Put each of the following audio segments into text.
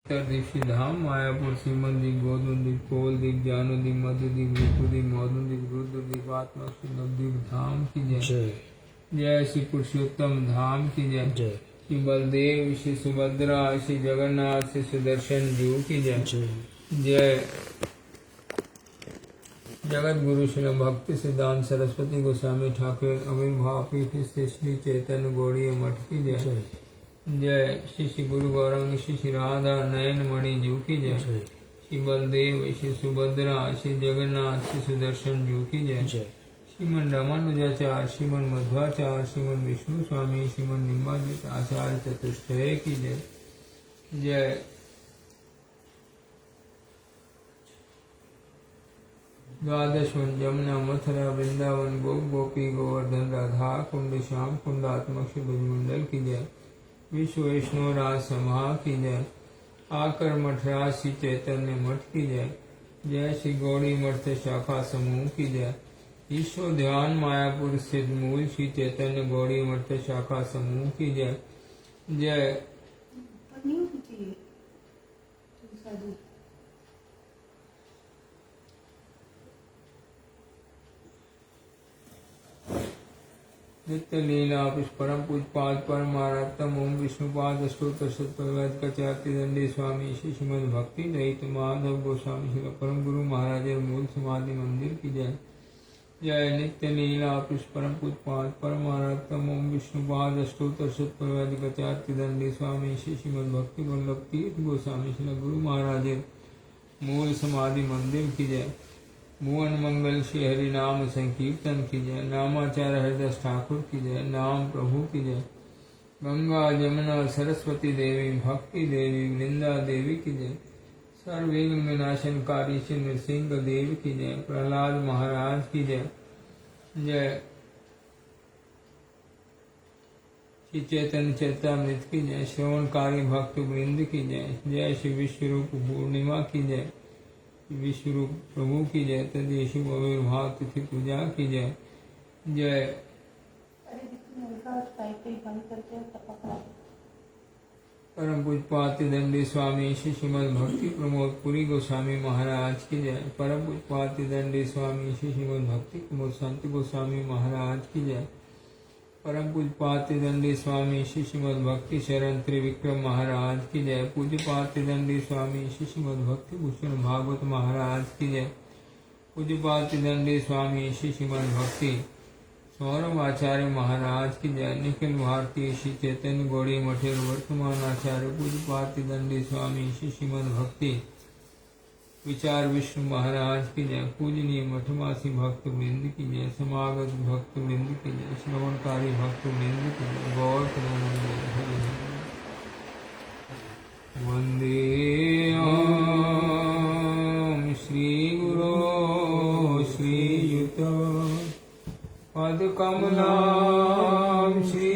उत्तर धाम मायापुर सीमंदिक गोदुंदिक कोलदिक जानोदिक मधुदिक विपुदिक मौदुदिक रुद्रदिक आत्मक नवदीप धाम की जय। जय श्री पुरुषोत्तम धाम की जय। श्री बलदेव श्री सुभद्रा श्री जगन्नाथ श्री सुदर्शन जी की जय। जय जगत गुरु श्री भक्ति सिद्धांत सरस्वती गोस्वामी ठाकुर आविर्भाव पीठ श्री चैतन्य गौड़ीय मठ की जय। जय श्री श्री गुरु गौरंग श्री श्री राधा नयन मणि जू की जय। श्री बलदेव श्री सुभद्रा श्री जगन्नाथ श्री सुदर्शन जू की जय। श्रीमन रामानुजाचार्य श्रीमन मध्वाचार्य श्रीमन विष्णु स्वामी श्रीमन निम्बाजित आचार्य चतुष्टय की जय। जय द्वादशवन यमुना मथुरा वृंदावन गोप गोपी गोवर्धन राधा कुंड श्याम कुंडात्मक श्री ब्रजमंडल की जय। विश्व वैष्णव राज समाह की जय। आकर मठराज श्री चैतन्य मठ की जय। जय श्री गौड़ी मठ शाखा समूह की जय। ईश्वर ध्यान मायापुर स्थित मूल श्री चैतन्य गौड़ी मठ शाखा समूह की जय। जय नित्य लीला परम पूजपाद परमारात्म ओम विष्णुपाद अष्टोत्तर शतपथ कचाति दंडे स्वामी श्री श्रीमद भक्ति रहित माधव गोस्वामी श्री परम गुरु महाराज मूल समाधि मंदिर की जय। जय नित्य लीला परम पूजपाद परमारात्म ओम विष्णुपाद अष्टोत्तर शतपथ कचाति दंडे स्वामी श्री श्रीमद भक्ति वल्लभ तीर्थ गोस्वामी श्री गुरु महाराज मूल समाधि मंदिर की जय। भुवन मंगल श्री हरि नाम संकीर्तन की जय। नामाचार्य हरिदास ठाकुर की जय। नाम प्रभु की जय। गंगा जमुना सरस्वती देवी भक्ति देवी वृंदा देवी की जय। सर्वविघ्न विनाशनकारी श्री नृसिंह देव की जय। प्रहलाद महाराज की जय। जय श्री चैतन्य चैतामृत की जय। श्रवणकारी भक्त वृंद की जय। जय श्री विश्वरूप पूर्णिमा की जय। विश्वरूप प्रभु की जय। तदेशु आविर्भाव तिथि पूजा की जय। जय परम पूजपाति दंडी स्वामी श्री श्रीमद भक्ति प्रमोद पुरी गोस्वामी महाराज की जय। परम पूजपाति दंडी स्वामी श्री श्रीमद भक्ति प्रमोद शांति गोस्वामी महाराज की जय। परम पूजपाति दंडी स्वामी श्री श्रीमद भक्ति शरण त्रिविक्रम महाराज की जय। पूज्यपाति दंडी स्वामी श्री श्रीमद भक्ति भूषण भागवत महाराज की जय। पूज्यपाति दंडी स्वामी श्री श्रीमद भक्ति सौरभ आचार्य महाराज की जय। निखिल भारतीय श्री चैतन्य गौड़ी मठेर वर्तमान आचार्य पूज्यपाति दंडी स्वामी श्री श्रीमद भक्ति विचार विष्णु महाराज की जय। पूजनीय मठवासी भक्त वृंद की जय। समागत भक्त वृंद की जय। श्रवणकारी भक्त वृंद की जय। गौर वंदे ओम श्री गुरो श्रीयुत पद कमलाम श्री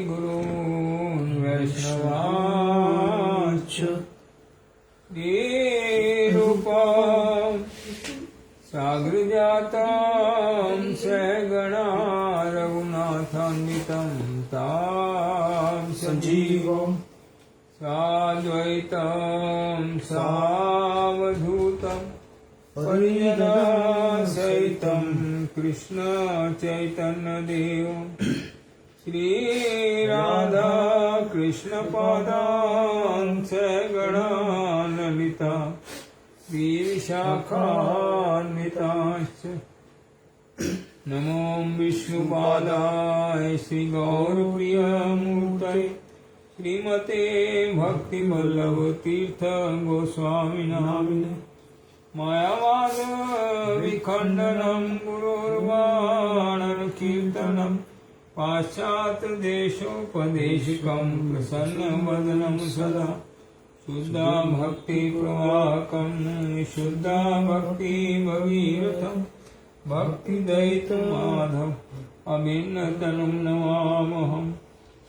गुरून् वैष्णवांश्च सागर जातं सगणा रघुनाथान्वितं तां सजीवं साद्वैतं सावधूतं परिजनसहितं कृष्ण चैतन्यदेवं श्री राधा कृष्ण पादान् सगणा ललिता विशाखान्विताश्च नमो विष्णुपादाय श्री गौरप्रियमूर्तये श्रीमते भक्तिवल्लभ तीर्थ गोस्वामी नामिने मायावाद विखण्डनं गुरुर्वाणर कीर्तनं पाश्चात्य देशोपदेशकं प्रसन्नवदनं सदा शुद्धा भक्ति प्रवाहकं शुद्धा भक्ति भगीरथं भक्ति दयित माधव अभिन्नतनुं नमामहं।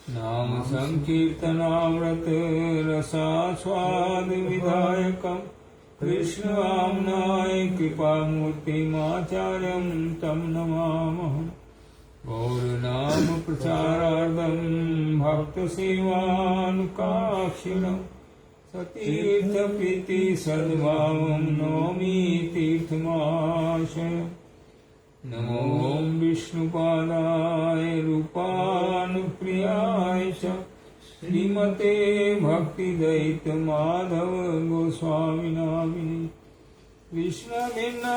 नाम संकीर्तनामृत रसास्वाद विधायकं कृष्ण आम्नाय कृपामूर्तिमाचार्यं तं नमामहं। गौरनाम प्रचारार्थं भक्तसेवानुकाक्षिणं सतीर्थ प्रीति सद्भावं नौमि तीर्थमाशय नमो विष्णुपादाय रूपानुप्रियाय च श्रीमते भक्तिदयित माधव गोस्वामी नामिने कृष्ण भिन्न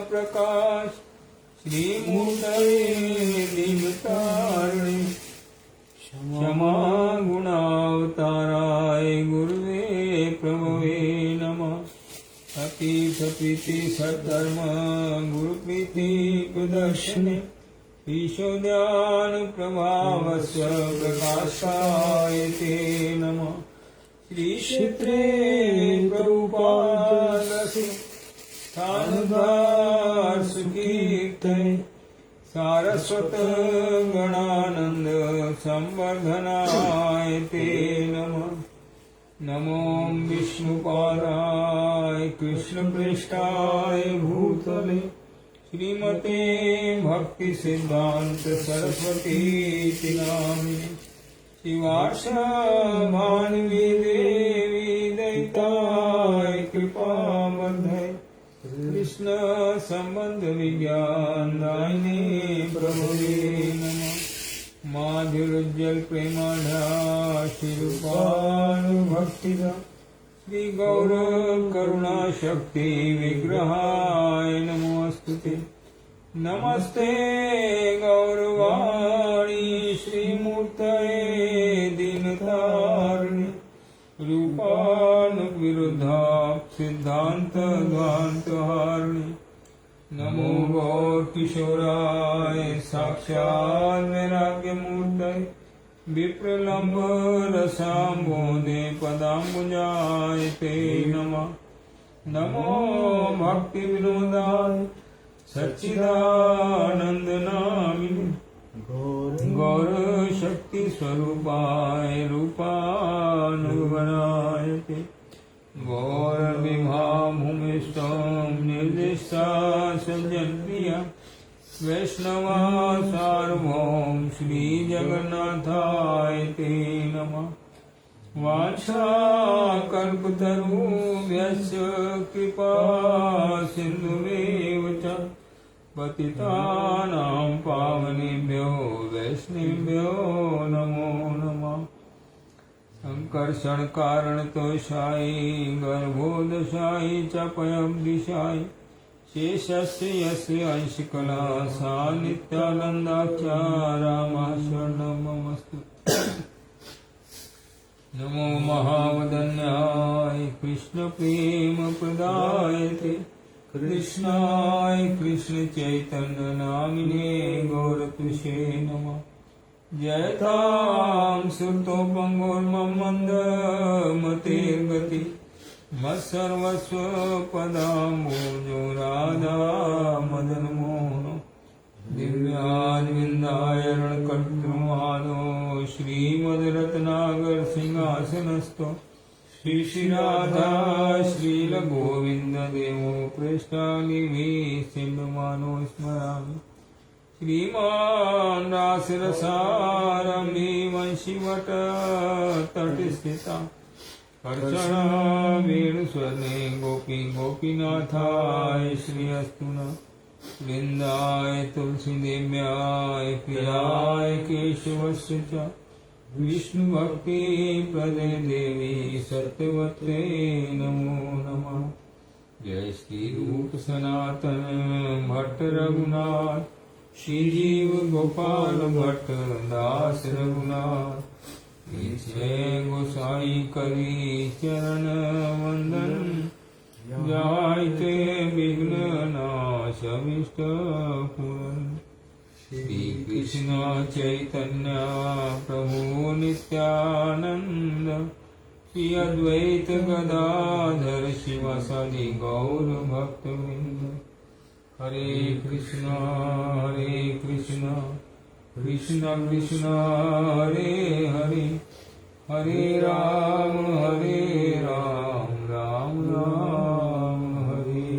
प्रकाश श्रीमूर्तये दीनतारिणे क्षमा गुणावताराय गुरुवे प्रभवे नमः अतीत प्रीति सद्धर्म गुरु प्रीति प्रदर्शने ईशोद्यान प्रभावस्य प्रकाशाय ते नमः श्री क्षेत्रे प्रभुपादस्य स्थानदार सुकीर्तने सारस्वत गणानंद संवर्धनाय ते नमः नमो विष्णुपादाय कृष्णप्रेष्ठाय भूतले श्रीमते भक्ति सिद्धांत सरस्वती नामिने शिवार्षभान्वी देवी दैताय कृपाबद्धे कृष्ण संबंध विज्ञान दायिने प्रभुवे नमः माधुर्यजल प्रेमाढा श्रीरूपानुभक्तिदा श्री गौर करुणा शक्ति विग्रहाय नमोस्तुते नमस्ते गौरवाणी श्रीमूर्तये दीनतारिणे रूपानुविरुद्धा सिद्धांत ध्वान्तहारिणे नमो गौर किशोराय साक्षात् वैराग्यमूर्तये विप्रलम्ब रसाम्बोधे पदाम्बुजाय ते नमः नमो भक्ति विनोदाय सच्चिदानंद नामिने गौर शक्ति स्वरूपाय रूपानुगणाय ते गौर विभा भूमिष्ठं निर्दिष्टा सज्जनप्रिया वैष्णवा सार्वभौम श्री जगन्नाथाय ते नमः वाञ्छा कल्पतरुभ्यश्च कृपा सिन्धुमेव च पतितानां पावनेभ्यो वैष्णवेभ्यो नमो नमः संकर्षण कारण तोषाय गर्भोदशाय च पयब्दिशाय शेषस्य यस्य अंशकला सा नित्यानन्दाख्या रामः शरणं ममस्तु नमो महावदन्याय कृष्ण प्रेम प्रदायते कृष्णाय कृष्ण चैतन्य नामिने गौरतुषे नमः जयतां सुतोपङ्गोर्ममन्दमतिर्गति मत्सर्वस्व पदाम्बोजो राधा मदनमोहनो दिव्यान्विन्दायरणकर्तृमानो श्रीमद्रत्नागर सिंहासनस्थो श्री राधा श्रीलगोविन्ददेवो पृष्ठागिभि सिन्धुमानो स्मरामि श्रीमान् रासरसारम्भे वंशीवट तटिस्थिता अर्चना वेणुस्वर्णे गोपी गोपीनाथाय श्रीअस्तु नः वृन्दाय तुलसीदेव्याय प्रियाय केशवस्य च विष्णुभक्ति प्रदे देवी सत्यवते नमो नमः जय श्री रूप सनातन भट्ट रघुनाथ श्री जीव गोपाल भट्ट दास रघुनाथ जय गोसाई करी चरण वंदन जायते विघ्न नाश अभिष्ट पूरन श्री कृष्ण चैतन्य प्रभु नित्यानंद श्री अद्वैत गदाधर शिवासादि गौर भक्तवृंद हरे कृष्ण कृष्ण कृष्ण हरे हरे हरे राम राम राम हरे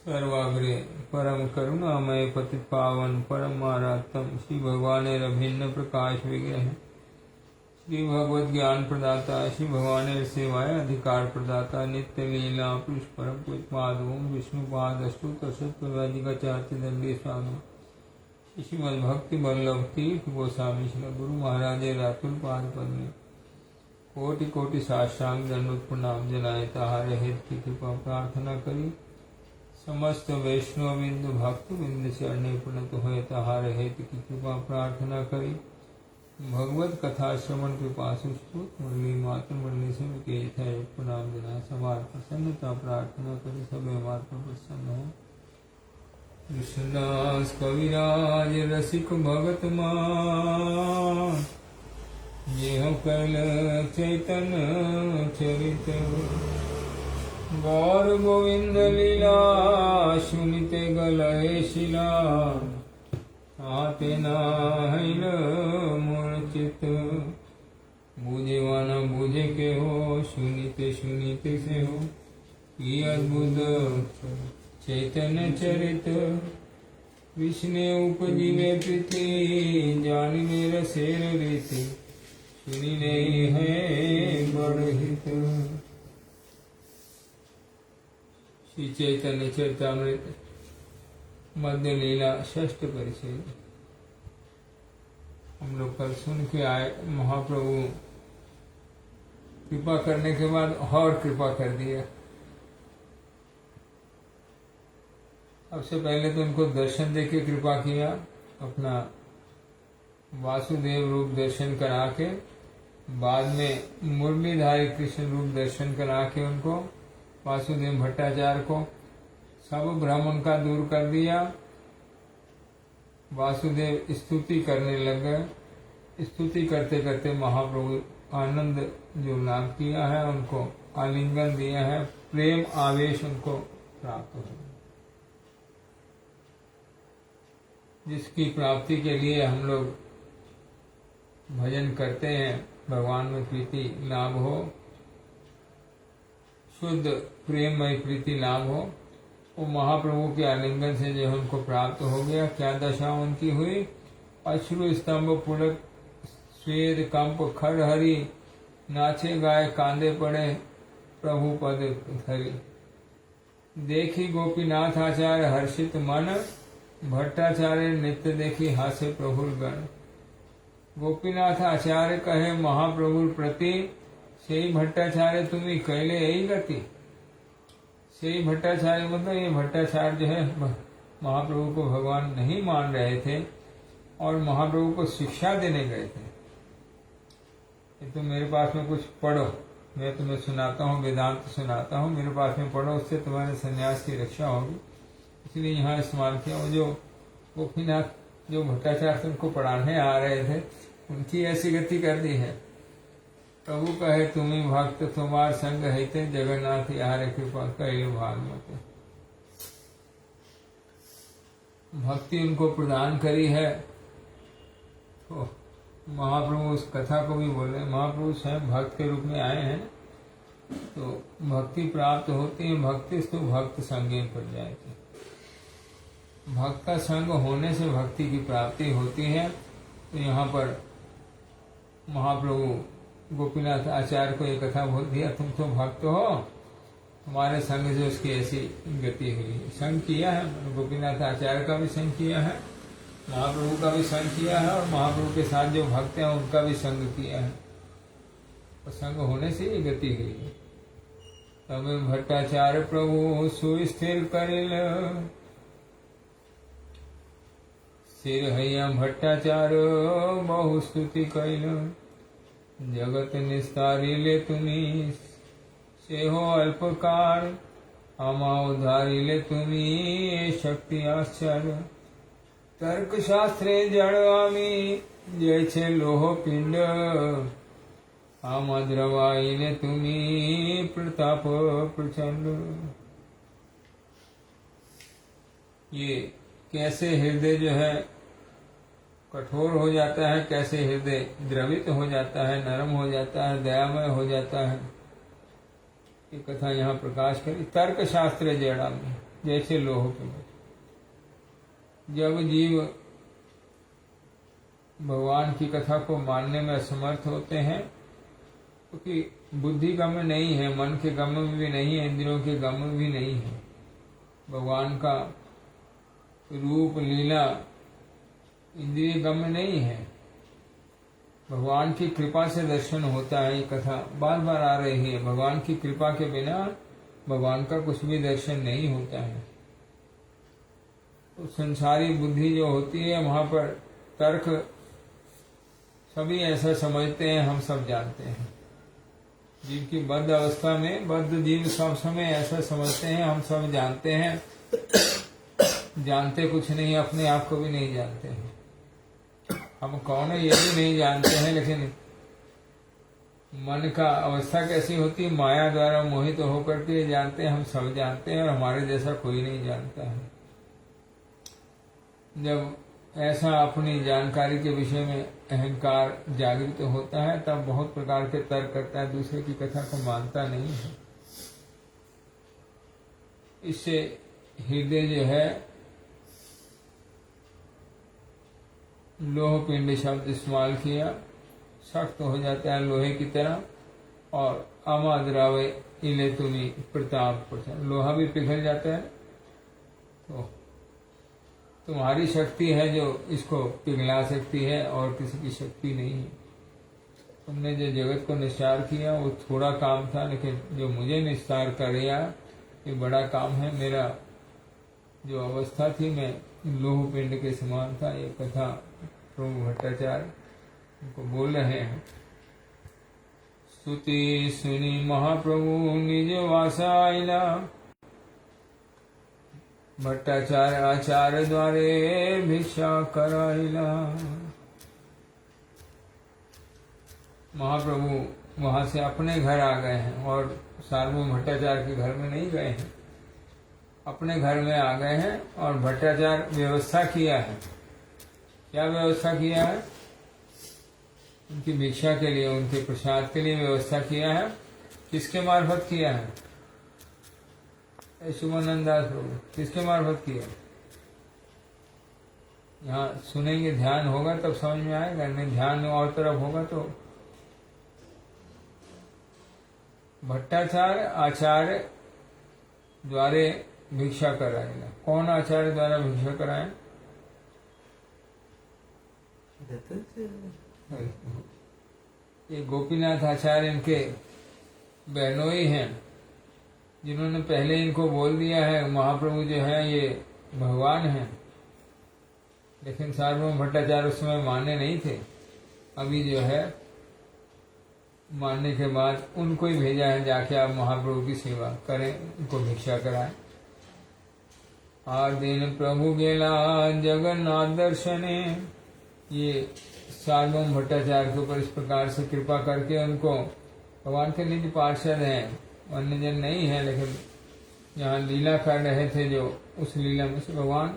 सर्वाग्रे परम करुणामय पतित पावन परम मारात्म श्री भगवान अभिन्न प्रकाश विग्रह श्री भगवत ज्ञान प्रदाता श्री भगवान सेवाय अधिकार प्रदाता नित्य लीला पुरुष परम पुष्पाद ओम विष्णुपाद अष्टोत सत्याधिकाचार्य दंडी स्वामी श्रीमद भक्ति वल्लभ तीर्थ गोस्वामी श्री गुरु महाराज रातुल पाद पद्मे कोटि कोटि साष्टांग दंडोत प्रणाम जनाए ताहारे हित की कृपा प्रार्थना करी समस्त वैष्णव बिंदु भक्त बिंदु चरणे पुनत हुए ताहारे हित की कृपा प्रार्थना करी भगवत कथा श्रवण कृपा सुष्टुत मुरली मात्र मुरली से के थे प्रणाम जना समार प्रसन्नता प्रार्थना करी सब हमार पर प्रसन्न हो कृष्णदास कविराज रसिक भगत मान ये हम कल चैतन्य चरित गौर गोविंद लीला सुनिते गलय शिला आते नाहिल मूर्छित बुझे व न बुझे के हो सुनिते सुनिते से हो ये अद्भुत चैतन्य चरित विष्णु उपजीवे प्रीति जानिने रसेर रीति सुनिने है बड़ हित। श्री चैतन्य चरितामृत मध्य लीला षष्ठ परिचय। हम लोग कल सुन के आए, महाप्रभु कृपा करने के बाद और कृपा कर दिया। सबसे पहले तो उनको दर्शन दे के कृपा किया, अपना वासुदेव रूप दर्शन करा के, बाद में मुरलीधारी कृष्ण रूप दर्शन करा के उनको वासुदेव भट्टाचार्य को सब भ्रम उनका दूर कर दिया। वासुदेव स्तुति करने लग गए। स्तुति करते करते महाप्रभु आनंद जो लाभ किया है उनको आलिंगन दिया है, प्रेम आवेश उनको प्राप्त हो, जिसकी प्राप्ति के लिए हम लोग भजन करते हैं, भगवान में प्रीति लाभ हो, शुद्ध प्रेममय प्रीति लाभ हो, वो महाप्रभु के आलिंगन से जो उनको प्राप्त हो गया। क्या दशा उनकी हुई? अश्रु स्तंभ पुलक स्वेद कंप खड़ हरि नाचे गाए कांदे पड़े प्रभु पद धरी। देखी गोपीनाथ आचार्य हर्षित मन भट्टाचार्य नित्य देखी हास्य प्रभुर गण। गोपीनाथ आचार्य कहे महाप्रभु प्रति सही भट्टाचार्य तुम्हें कैले यही गति। सही भट्टाचार्य मतलब ये भट्टाचार्य जो है महाप्रभु को भगवान नहीं मान रहे थे और महाप्रभु को शिक्षा देने गए थे। ये तुम मेरे पास में कुछ पढ़ो, मैं तुम्हें सुनाता हूँ, वेदांत सुनाता हूँ, मेरे पास में पढ़ो, उससे तुम्हारे सन्यास की रक्षा होगी। इसलिए यहाँ इस्तेमाल किया। वो जो गोपीनाथ जो भट्टाचार्य उनको पढ़ाने आ रहे थे, उनकी ऐसी गति कर दी है। प्रभु कहे तुम्ही भक्त तुम्हार संग हैते जगन्नाथ यारे कृपा कैले भागवत। भक्ति उनको प्रदान करी है तो महाप्रभु उस कथा को भी बोल रहे हैं। महाप्रभु स्वयं भक्त के रूप में आए हैं तो भक्ति प्राप्त होती है। भक्ति तो भक्त संगे पर जाएगी। भक्त का संग होने से भक्ति की प्राप्ति होती है। तो यहाँ पर महाप्रभु गोपीनाथ आचार्य को ये कथा बोल दिया, तुम तो भक्त हो, तुम्हारे संग से उसकी ऐसी गति हुई। संग किया है, गोपीनाथ आचार्य का भी संग किया है, महाप्रभु का भी संग किया है और महाप्रभु के साथ जो भक्त हैं उनका भी संग किया है। और संग होने से ये गति हुई है। तब भट्टाचार्य प्रभु सुस्थिर करेल सिर हैया भट्टाचार्य बहु स्तुति कैल। जगत निस्तारिले तुम्ही से हो अल्पकार आमा उधारिले तुम्ही शक्ति आश्चर्य। तर्क शास्त्रे जड़वामी जय छे लोह पिंड आमा द्रवाइले तुम्ही प्रताप प्रचंड। ये कैसे हृदय जो है कठोर हो जाता है, कैसे हृदय द्रवित हो जाता है, नरम हो जाता है, दयामय हो जाता है, ये कथा यहाँ प्रकाश करी। तर्क शास्त्र जड़ा में जैसे लोह के जब जीव भगवान की कथा को मानने में असमर्थ होते हैं, क्योंकि बुद्धि गम्य नहीं है, मन के गम्य भी नहीं है, इंद्रियों के गम्य भी नहीं है। भगवान का रूप लीला इंद्रिय गम्य नहीं है। भगवान की कृपा से दर्शन होता है। ये कथा बार बार आ रही है। भगवान की कृपा के बिना भगवान का कुछ भी दर्शन नहीं होता है। तो संसारी बुद्धि जो होती है, वहां पर तर्क सभी ऐसा समझते हैं, हम सब जानते हैं। जीव की बद्ध अवस्था में बद्ध जीव सब समय ऐसा समझते हैं, हम सब जानते हैं। जानते कुछ नहीं, अपने आप को भी नहीं जानते हैं। हम कौन है ये भी नहीं जानते हैं, लेकिन मन का अवस्था कैसी होती है, माया द्वारा मोहित होकर के जानते हैं, हम सब जानते हैं और हमारे जैसा कोई नहीं जानता है। जब ऐसा अपनी जानकारी के विषय में अहंकार जागृत होता है, तब बहुत प्रकार के तर्क करता है, दूसरे की कथा को मानता नहीं है। इससे हृदय जो है लोह पिंड शब्द इस्तेमाल किया, सख्त हो जाता है लोहे की तरह। और अमाद्रावे इले तुम्हें प्रताप, लोहा भी पिघल जाता है। तो तुम्हारी शक्ति है जो इसको पिघला सकती है, और किसी की शक्ति नहीं है। तुमने जो जगत को निस्तार किया वो थोड़ा काम था, लेकिन जो मुझे निस्तार कर दिया ये बड़ा काम है। मेरा जो अवस्था थी, मैं लोह पिंड के समान था। ये कथा प्रभु भट्टाचार्य उनको बोल रहे हैं। स्तुति सुनी महाप्रभु निज वासाइला, भट्टाचार्य आचार्य द्वारे भिक्षा कराइला। महाप्रभु वहां से अपने घर आ गए हैं, और सार्वभौम भट्टाचार्य के घर में नहीं गए हैं, अपने घर में आ गए हैं। और भट्टाचार्य व्यवस्था किया है। क्या व्यवस्था किया है? उनकी भिक्षा के लिए, उनके प्रसाद के लिए व्यवस्था किया है। किसके मार्फत किया है? शुभानंद दास प्रभु किसके मार्फत किया? यहाँ सुनेंगे, ध्यान होगा तब समझ में आएगा, नहीं ध्यान और तरफ होगा तो। भट्टाचार्य आचार्य द्वारे भिक्षा कराएगा। कौन आचार्य द्वारा भिक्षा कराए? ये गोपीनाथ आचार्य इनके बहनोई हैं, जिन्होंने पहले इनको बोल दिया है महाप्रभु जो है ये भगवान है। लेकिन सार्वभौम भट्टाचार्य उस समय माने नहीं थे। अभी जो है मानने के बाद उनको ही भेजा है, जाके आप महाप्रभु की सेवा करें, उनको भिक्षा कराएं। आर दिन प्रभु गेला जगन्नाथ दर्शने। ये सार्वभौम भट्टाचार्य के ऊपर इस प्रकार से कृपा करके उनको, भगवान के निज पार्षद हैं, अन्य जन नहीं है, लेकिन यहाँ लीला कर रहे थे जो, उस लीला में से भगवान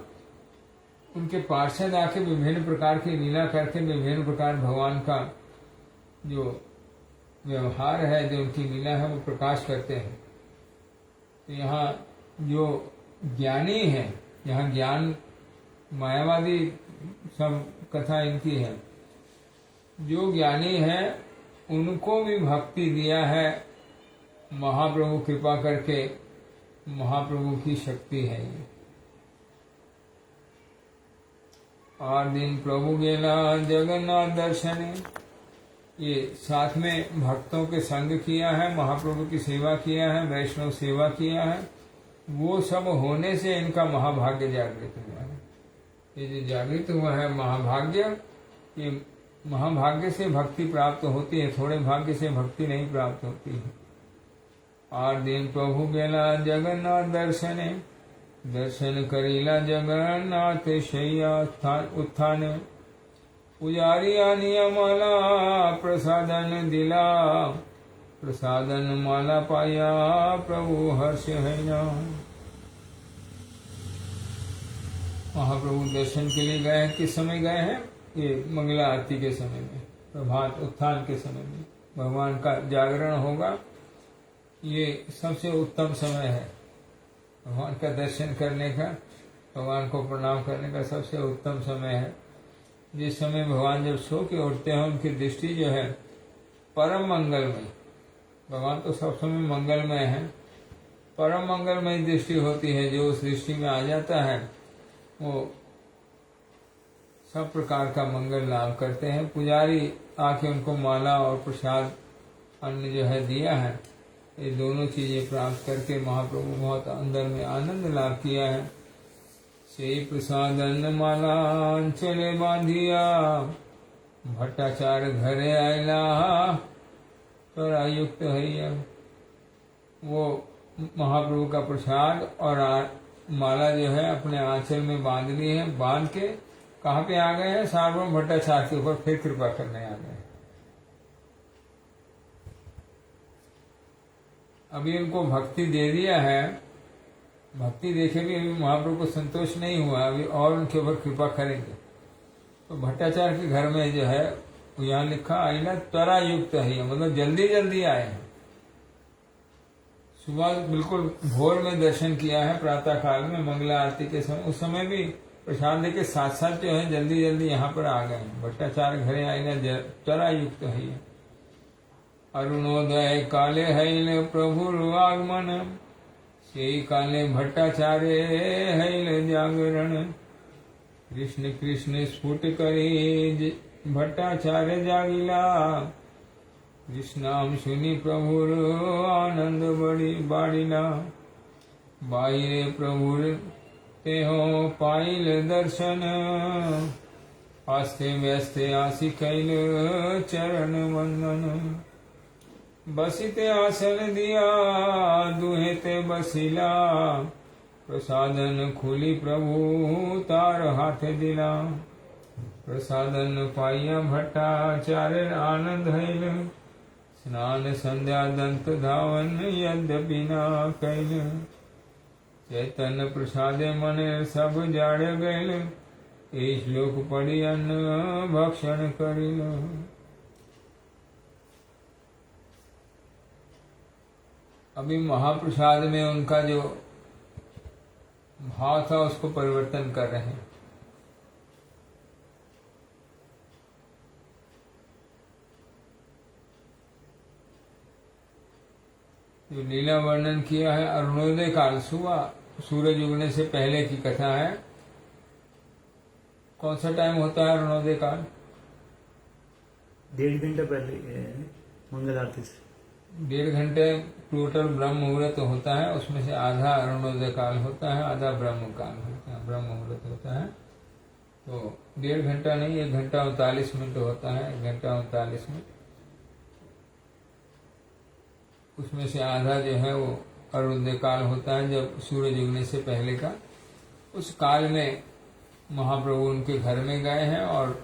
उनके पार्षद आके विभिन्न प्रकार की लीला करके विभिन्न प्रकार भगवान का जो व्यवहार है, जो उनकी लीला है, वो प्रकाश करते हैं। तो यहाँ जो ज्ञानी है, यहाँ ज्ञान मायावादी सब कथा इनकी है। जो ज्ञानी है उनको भी भक्ति दिया है महाप्रभु कृपा करके, महाप्रभु की शक्ति है ये। और दिन प्रभु गेला जगन्नाथ दर्शने। ये साथ में भक्तों के संग किया है, महाप्रभु की सेवा किया है, वैष्णव सेवा किया है। वो सब होने से इनका महाभाग्य जागृत हुआ है। ये जो जागृत हुआ है महाभाग्य, ये महाभाग्य से भक्ति प्राप्त होती है, थोड़े भाग्य से भक्ति नहीं प्राप्त होती है। और दिन प्रभु गेला जगन्नाथ दर्शने। दर्शन करीला जगन्नाथ शैया उत्थाने। पुजारिया नियमाला प्रसादन दिला। प्रसादन माला पाया प्रभु हर्ष है ना। महाप्रभु दर्शन के लिए गए हैं। किस समय गए हैं? ये मंगला आरती के समय में, प्रभात उत्थान के समय में भगवान का जागरण होगा। ये सबसे उत्तम समय है भगवान का दर्शन करने का, भगवान को प्रणाम करने का सबसे उत्तम समय है। जिस समय भगवान जब सो के उठते हैं उनकी दृष्टि जो है परम मंगलमय, भगवान तो सब समय मंगलमय है, परम मंगलमय दृष्टि होती है। जो उस दृष्टि में आ जाता है वो सब प्रकार का मंगल लाभ करते हैं। पुजारी आके उनको माला और प्रसाद अन्न जो है दिया है, ये दोनों चीजें प्राप्त करके महाप्रभु बहुत अंदर में आनंद लाभ किया है। से प्रसाद अन्न माला चले बांधिया, भट्टाचार्य घरे आयला तोरा युक्त है। वो महाप्रभु का प्रसाद और माला जो है अपने आंचल में बांध ली है। बांध के कहाँ पे आ गए हैं? सार्वभौम भट्टाचार्य के ऊपर फिर कृपा करने आ गए। अभी उनको भक्ति दे दिया है, भक्ति देखे भी अभी महाप्रभु को संतोष नहीं हुआ, अभी और उनके ऊपर कृपा करेंगे। तो भट्टाचार्य के घर में जो है यहाँ लिखा आईना त्वरा युक्त है, मतलब जल्दी जल्दी आए हैं। सुबह बिल्कुल भोर में दर्शन किया है, प्रातः काल में मंगला आरती के समय, उस समय भी प्रसाद के साथ साथ जो है जल्दी जल्दी यहाँ पर आ गए। भट्टाचार्य घरे आईना त्वरा युक्त है। अरुणोदय काले हैल प्रभु आगमन, से काले भट्टाचार्य हैल जागरण। कृष्ण कृष्ण स्फुट करे भट्टाचार्य जागिला, कृष्णाम सुनी प्रभु आनंद बड़ी बाड़िला। बाहिरे प्रभु ते हो पाइल दर्शन, आस्ते व्यस्ते आसी कैल चरण वंदन। बसिते आसन दिया दुहे ते बसिला, प्रसादन खुली प्रभु तार हाथ दिला। प्रसादन पाइया भट्टाचार्य आनंद हैल, स्नान संध्या दंत धावन यद्यपि ना कैल। चैतन्य प्रसादे मन सब जाड़ गैल, ए श्लोक पढ़ी अन्न भक्षण करिल। अभी महाप्रसाद में उनका जो भाव था उसको परिवर्तन कर रहे हैं। जो लीला वर्णन किया है अरुणोदय काल, सुबह सूरज उगने से पहले की कथा है। कौन सा टाइम होता है अरुणोदय काल? 1.5 घंटा पहले मंगल आरती से 1.5 घंटे टोटल ब्रह्म मुहूर्त होता है, उसमें से आधा अरुणोदय काल होता है, आधा ब्रह्म काल होता है, ब्रह्म मुहूर्त होता है। तो 1.5 घंटा नहीं, 1 घंटा 39 मिनट होता है, 1 घंटा 39 मिनट। उसमें से आधा जो है वो अरुणोदय काल होता है, जब सूरज उगने से पहले का। उस काल में महाप्रभु उनके घर में गए हैं और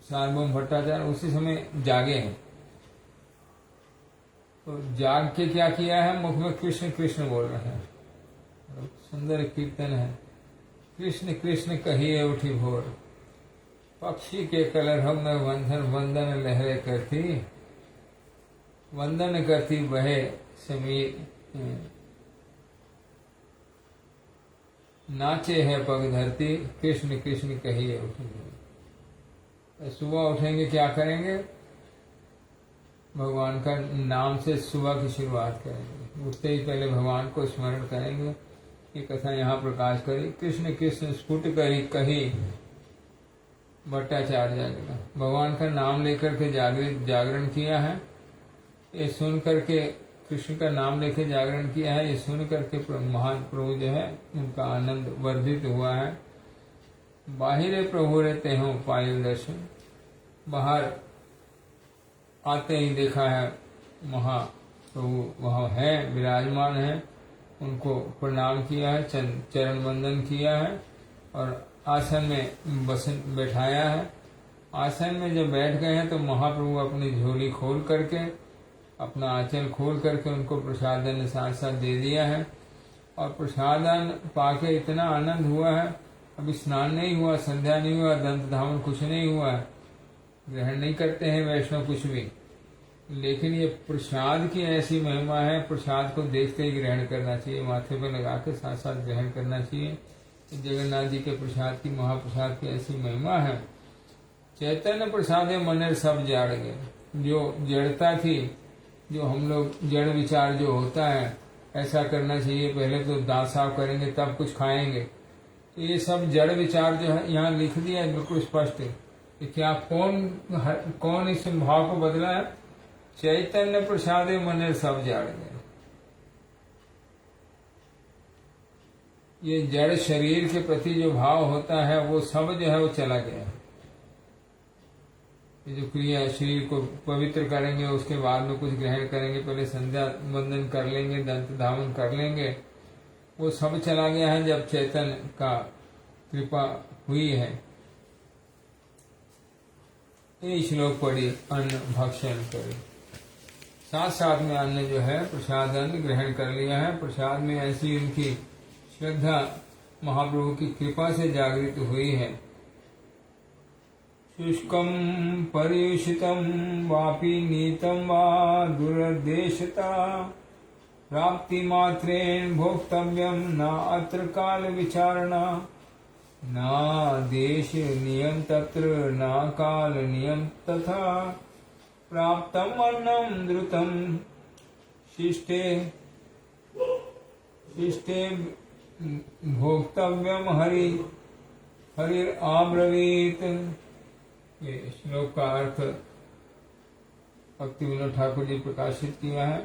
सार्वभौम भट्टाचार्य उसी समय जागे हैं। तो जाग के क्या किया है? मुख में कृष्ण कृष्ण बोल रहे हैं, सुंदर कीर्तन है। कृष्ण कृष्ण कहिए उठी भोर, पक्षी के कलरव में वंदन वंदन लहरे करती, वंदन करती बहे समीर, नाचे है पग धरती, कृष्ण कृष्ण कहिए उठी भोर। सुबह उठेंगे क्या करेंगे? भगवान का नाम से सुबह की शुरुआत करेंगे। उठते ही पहले भगवान को स्मरण करेंगे। ये कथा यहाँ प्रकाश करी। कृष्ण कृष्ण स्फुट करी कही भट्टाचार्य जागरण, भगवान का नाम लेकर के जागरण किया है। ये सुन करके कृष्ण का नाम लेके जागरण किया है, ये सुन करके महान प्रभु जो है उनका आनंद वर्धित हुआ है। बाहिरे प्रभु रहते हो पायल दर्शन, बाहर आते ही देखा है महाप्रभु वहाँ है, विराजमान है, उनको प्रणाम किया है, चरण वंदन किया है और आसन में बैठाया है। आसन में जब बैठ गए हैं तो महाप्रभु अपनी झोली खोल करके, अपना आंचल खोल करके उनको प्रसादन साथ साथ दे दिया है। और प्रसादन पाके इतना आनंद हुआ है, अभी स्नान नहीं हुआ, संध्या नहीं हुआ, दंत धावन कुछ नहीं हुआ है, ग्रहण नहीं करते हैं वैष्णव कुछ भी, लेकिन ये प्रसाद की ऐसी महिमा है, प्रसाद को देखते ही ग्रहण करना चाहिए, माथे पर लगा के साथ साथ ग्रहण करना चाहिए। जगन्नाथ जी के प्रसाद की, महाप्रसाद की ऐसी महिमा है। चैतन्य प्रसाद मन सब जाड़ गए। जो जड़ता थी, जो हम लोग जड़ विचार जो होता है, ऐसा करना चाहिए, पहले तो दांत साफ करेंगे तब कुछ खाएंगे, तो ये सब जड़ विचार जो है यहाँ लिख दिया है बिल्कुल स्पष्ट है कि क्या कौन इस भाव को बदला है। चैतन्य प्रसाद मन सब जाड़ गए। ये जड़ शरीर के प्रति जो भाव होता है वो सब जो है वो चला गया। ये जो क्रिया शरीर को पवित्र करेंगे, उसके बाद में कुछ ग्रहण करेंगे, पहले संध्या वंदन कर लेंगे, दंत धावन कर लेंगे, वो सब चला गया है जब चैतन्य का कृपा हुई है। ये श्लोक पढ़ी, अन्न भक्षण करे। साथ साथ में अन्न जो है प्रसाद अन्न ग्रहण कर लिया है। प्रसाद में ऐसी उनकी श्रद्धा महाप्रभु की कृपा से जागृत हुई है। शुष्कम पर्युषितम वापि नीतम वा दुर्देशता प्राप्ति मात्रेण भोक्तव्यम न अत्र काल विचारणा न देश नियम तत्र न काल नियम तथा प्राप्तम अन्नम द्रुतम शिष्टे शिष्टे भोक्तव्यम हरि आब्रवीत। ये श्लोक का अर्थ भक्ति विनोद ठाकुर जी प्रकाशित किया है।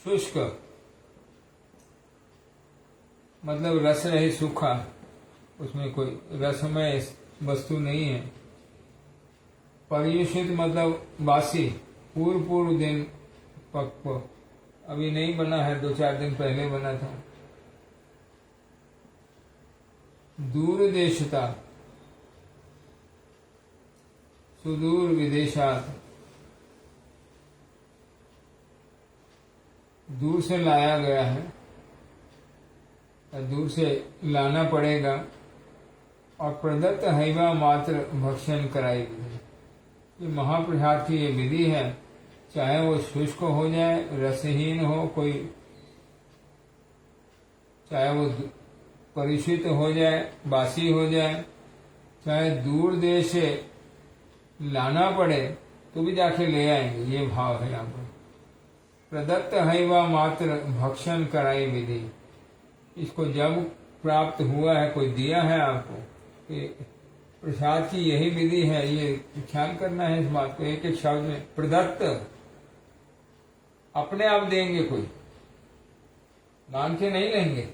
शुष्क मतलब रस रहित, सूखा, उसमें कोई रसमय वस्तु नहीं है। पर्युषित मतलब बासी, पूर्व दिन पक्व, अभी नहीं बना है, 2-4 दिन पहले बना था। दूर देशता, सुदूर विदेशात, दूर से लाया गया है, दूर से लाना पड़ेगा। और प्रदत्त हैवा मात्र भक्षण कराई विधि। ये महाप्रसाद की ये विधि है, चाहे वो शुष्क हो जाए, रसहीन हो कोई, चाहे वो परिचित हो जाए, बासी हो जाए, चाहे दूर देश से लाना पड़े तो भी जाके ले आएंगे। ये भाव है यहाँ पर। प्रदत्त हैवा मात्र भक्षण कराई विधि। इसको जब प्राप्त हुआ है, कोई दिया है आपको, कि प्रसाद की यही विधि है, ये ख्याल करना है इस बात को। एक एक शब्द में प्रदत्त, अपने आप देंगे, कोई मांग के नहीं लेंगे।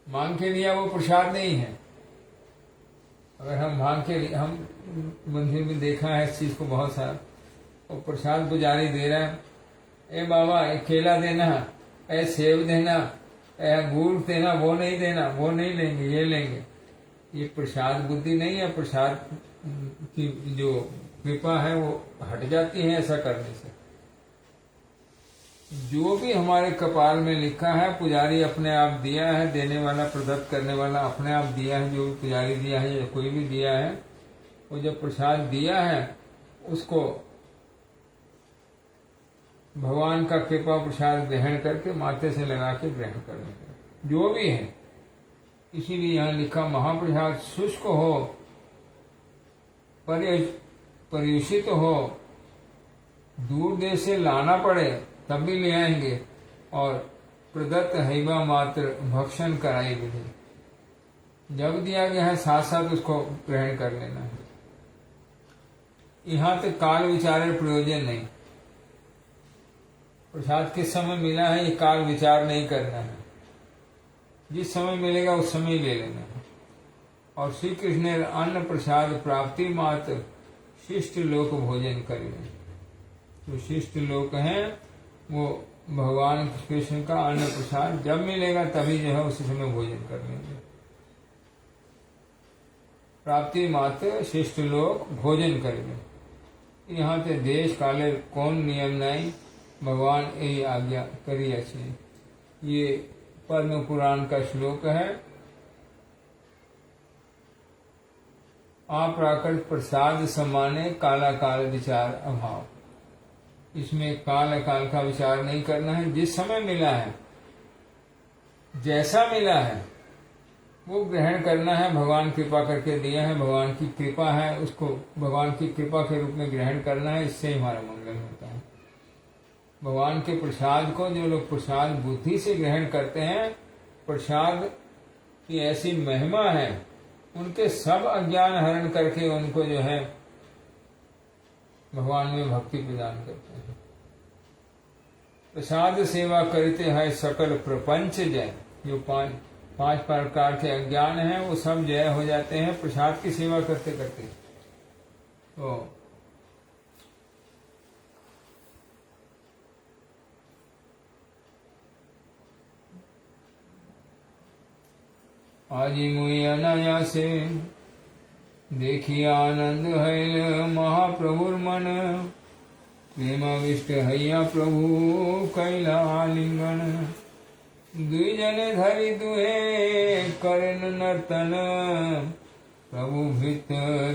मांग के लिया वो प्रसाद नहीं है। अगर हम मांग के लिए, हम मंदिर में देखा है इस चीज को बहुत सारा, वो प्रसाद पुजारी दे रहा है, ए बाबा एक केला देना, ए सेब देना, ए गुड़ देना, वो नहीं देना, वो नहीं लेंगे, ये लेंगे। ये प्रसाद बुद्धि नहीं है। प्रसाद की जो कृपा है वो हट जाती है ऐसा करने से। जो भी हमारे कपाल में लिखा है, पुजारी अपने आप दिया है, देने वाला, प्रदत्त करने वाला अपने आप दिया है। जो भी पुजारी दिया है या कोई भी दिया है, वो जब प्रसाद दिया है उसको भगवान का कृपा प्रसाद ग्रहण करके माथे से लगा के ग्रहण करने का, जो भी है। इसीलिए यहाँ लिखा महाप्रसाद शुष्क हो, पर्युषित हो, दूर देश से लाना पड़े तब भी ले आएंगे, और प्रदत्त हैवा मात्र भक्षण कराई विधि। जब दिया गया है साथ साथ उसको ग्रहण कर लेना है। यहाँ तक काल विचार प्रयोजन नहीं। प्रसाद किस समय मिला है ये काल विचार नहीं करना है। जिस समय मिलेगा उस समय ले लेना है। और श्री कृष्ण ने अन्न प्रसाद प्राप्ति मात्र शिष्ट लोक भोजन करेंगे। जो शिष्ट लोक हैं वो भगवान कृष्ण का अन्न प्रसाद जब मिलेगा तभी जो है उसी समय भोजन कर लेंगे। प्राप्ति मात्र शिष्ट लोक भोजन करेंगे। यहाँ से देश काले कौन नियम नहीं, भगवान यही आज्ञा करी अच्छी। ये पद्म पुराण का श्लोक है। अप्राकृत प्रसाद समाने काला काल विचार अभाव। इसमें काल अकाल का विचार नहीं करना है। जिस समय मिला है, जैसा मिला है वो ग्रहण करना है। भगवान कृपा करके दिया है, भगवान की कृपा है, उसको भगवान की कृपा के रूप में ग्रहण करना है। इससे हमारा मंगल होता है। भगवान के प्रसाद को जो लोग प्रसाद बुद्धि से ग्रहण करते हैं, प्रसाद की ऐसी महिमा है, उनके सब अज्ञान हरण करके उनको जो है भगवान में भक्ति प्रदान करते हैं। प्रसाद सेवा करते हैं सकल प्रपंच जय। जो पांच प्रकार के अज्ञान हैं वो सब जय हो जाते हैं प्रसाद की सेवा करते करते। तो आज मुई अनायासे देखी आनंद है महाप्रभुर मन। प्रेमाविष्ट हैया प्रभु कैला आलिंगन। दुई जने धरि दुहे करन नर्तन। प्रभु भृत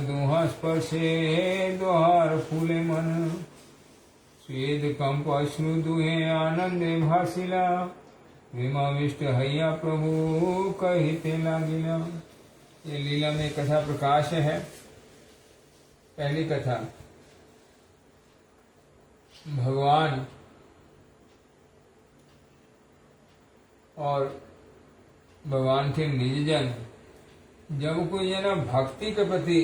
दुहा स्पर्शे दोहार फूले मन। स्वेद कंप अश्रु दुहे आनंदे भासिला। प्रेमाविष्ट हैया प्रभु कहिते लागिला। ये लीला में कथा प्रकाश है। पहली कथा, भगवान और भगवान के निजजन जब कोई है ना भक्ति के प्रति,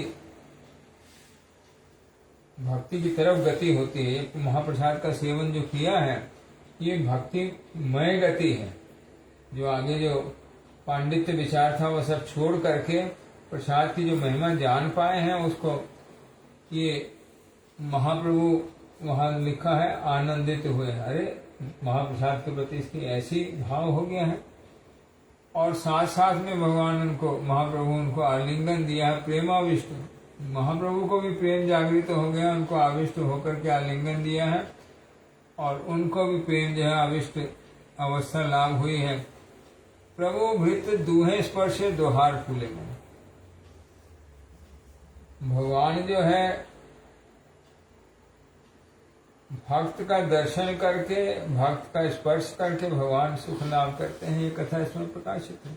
भक्ति की तरफ गति होती है। एक महाप्रसाद का सेवन जो किया है ये भक्तिमय गति है। जो आगे जो पांडित्य विचार था वह सब छोड़ करके प्रसाद की जो महिमा जान पाए हैं उसको ये महाप्रभु वहां लिखा है आनंदित हुए। अरे महाप्रसाद के प्रति इसकी ऐसी भाव हो गया है। और साथ साथ में भगवान उनको, महाप्रभु उनको आलिंगन दिया है। प्रेमाविष्ट, महाप्रभु को भी प्रेम जागृत हो गया, उनको आविष्ट होकर के आलिंगन दिया है और उनको भी प्रेम जो है आविष्ट अवस्था लाभ हुई है। प्रभु भृत दूहे स्पर्शे दोहार फूले मन। भगवान जो है भक्त का दर्शन करके, भक्त का स्पर्श करके भगवान सुख लाभ करते हैं। ये कथा इसमें प्रकाशित है।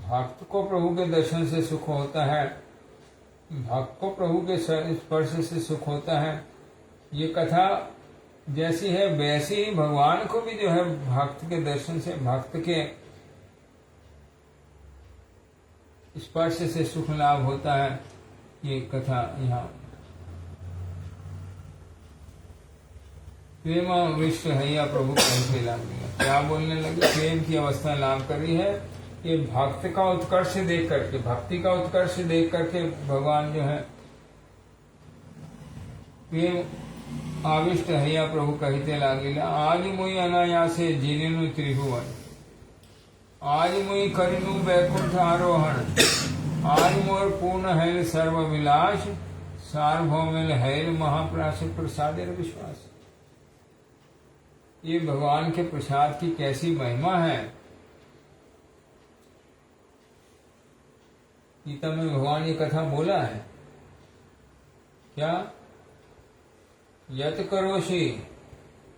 भक्त को प्रभु के दर्शन से सुख होता है, भक्त को प्रभु के स्पर्श से सुख होता है। ये कथा जैसी है वैसी ही भगवान को भी जो है भक्त के दर्शन से, भक्त के स्पर्श से सुख लाभ होता है। ये कथा यहाँ प्रेम विश्व हैया प्रभु कहते लगी। क्या बोलने लगे? प्रेम की अवस्था लाभ कर रही है। ये भक्त का उत्कर्ष देख करके, भक्ति का उत्कर्ष देख करके भगवान जो है प्रेम आविष्ट हैया प्रभु कहते लागिला। आज मुई अनायासे जिनेनु त्रिभुवन। आज मुई करिनु बैकुंठ आरोहण। आज मोर पूर्ण हैल सर्व विलास। सार्वभौमिल हैल महाप्रास प्रसादेर विश्वास। ये भगवान के प्रसाद की कैसी महिमा है। गीता में भगवान ये कथा बोला है क्या? यत करोषि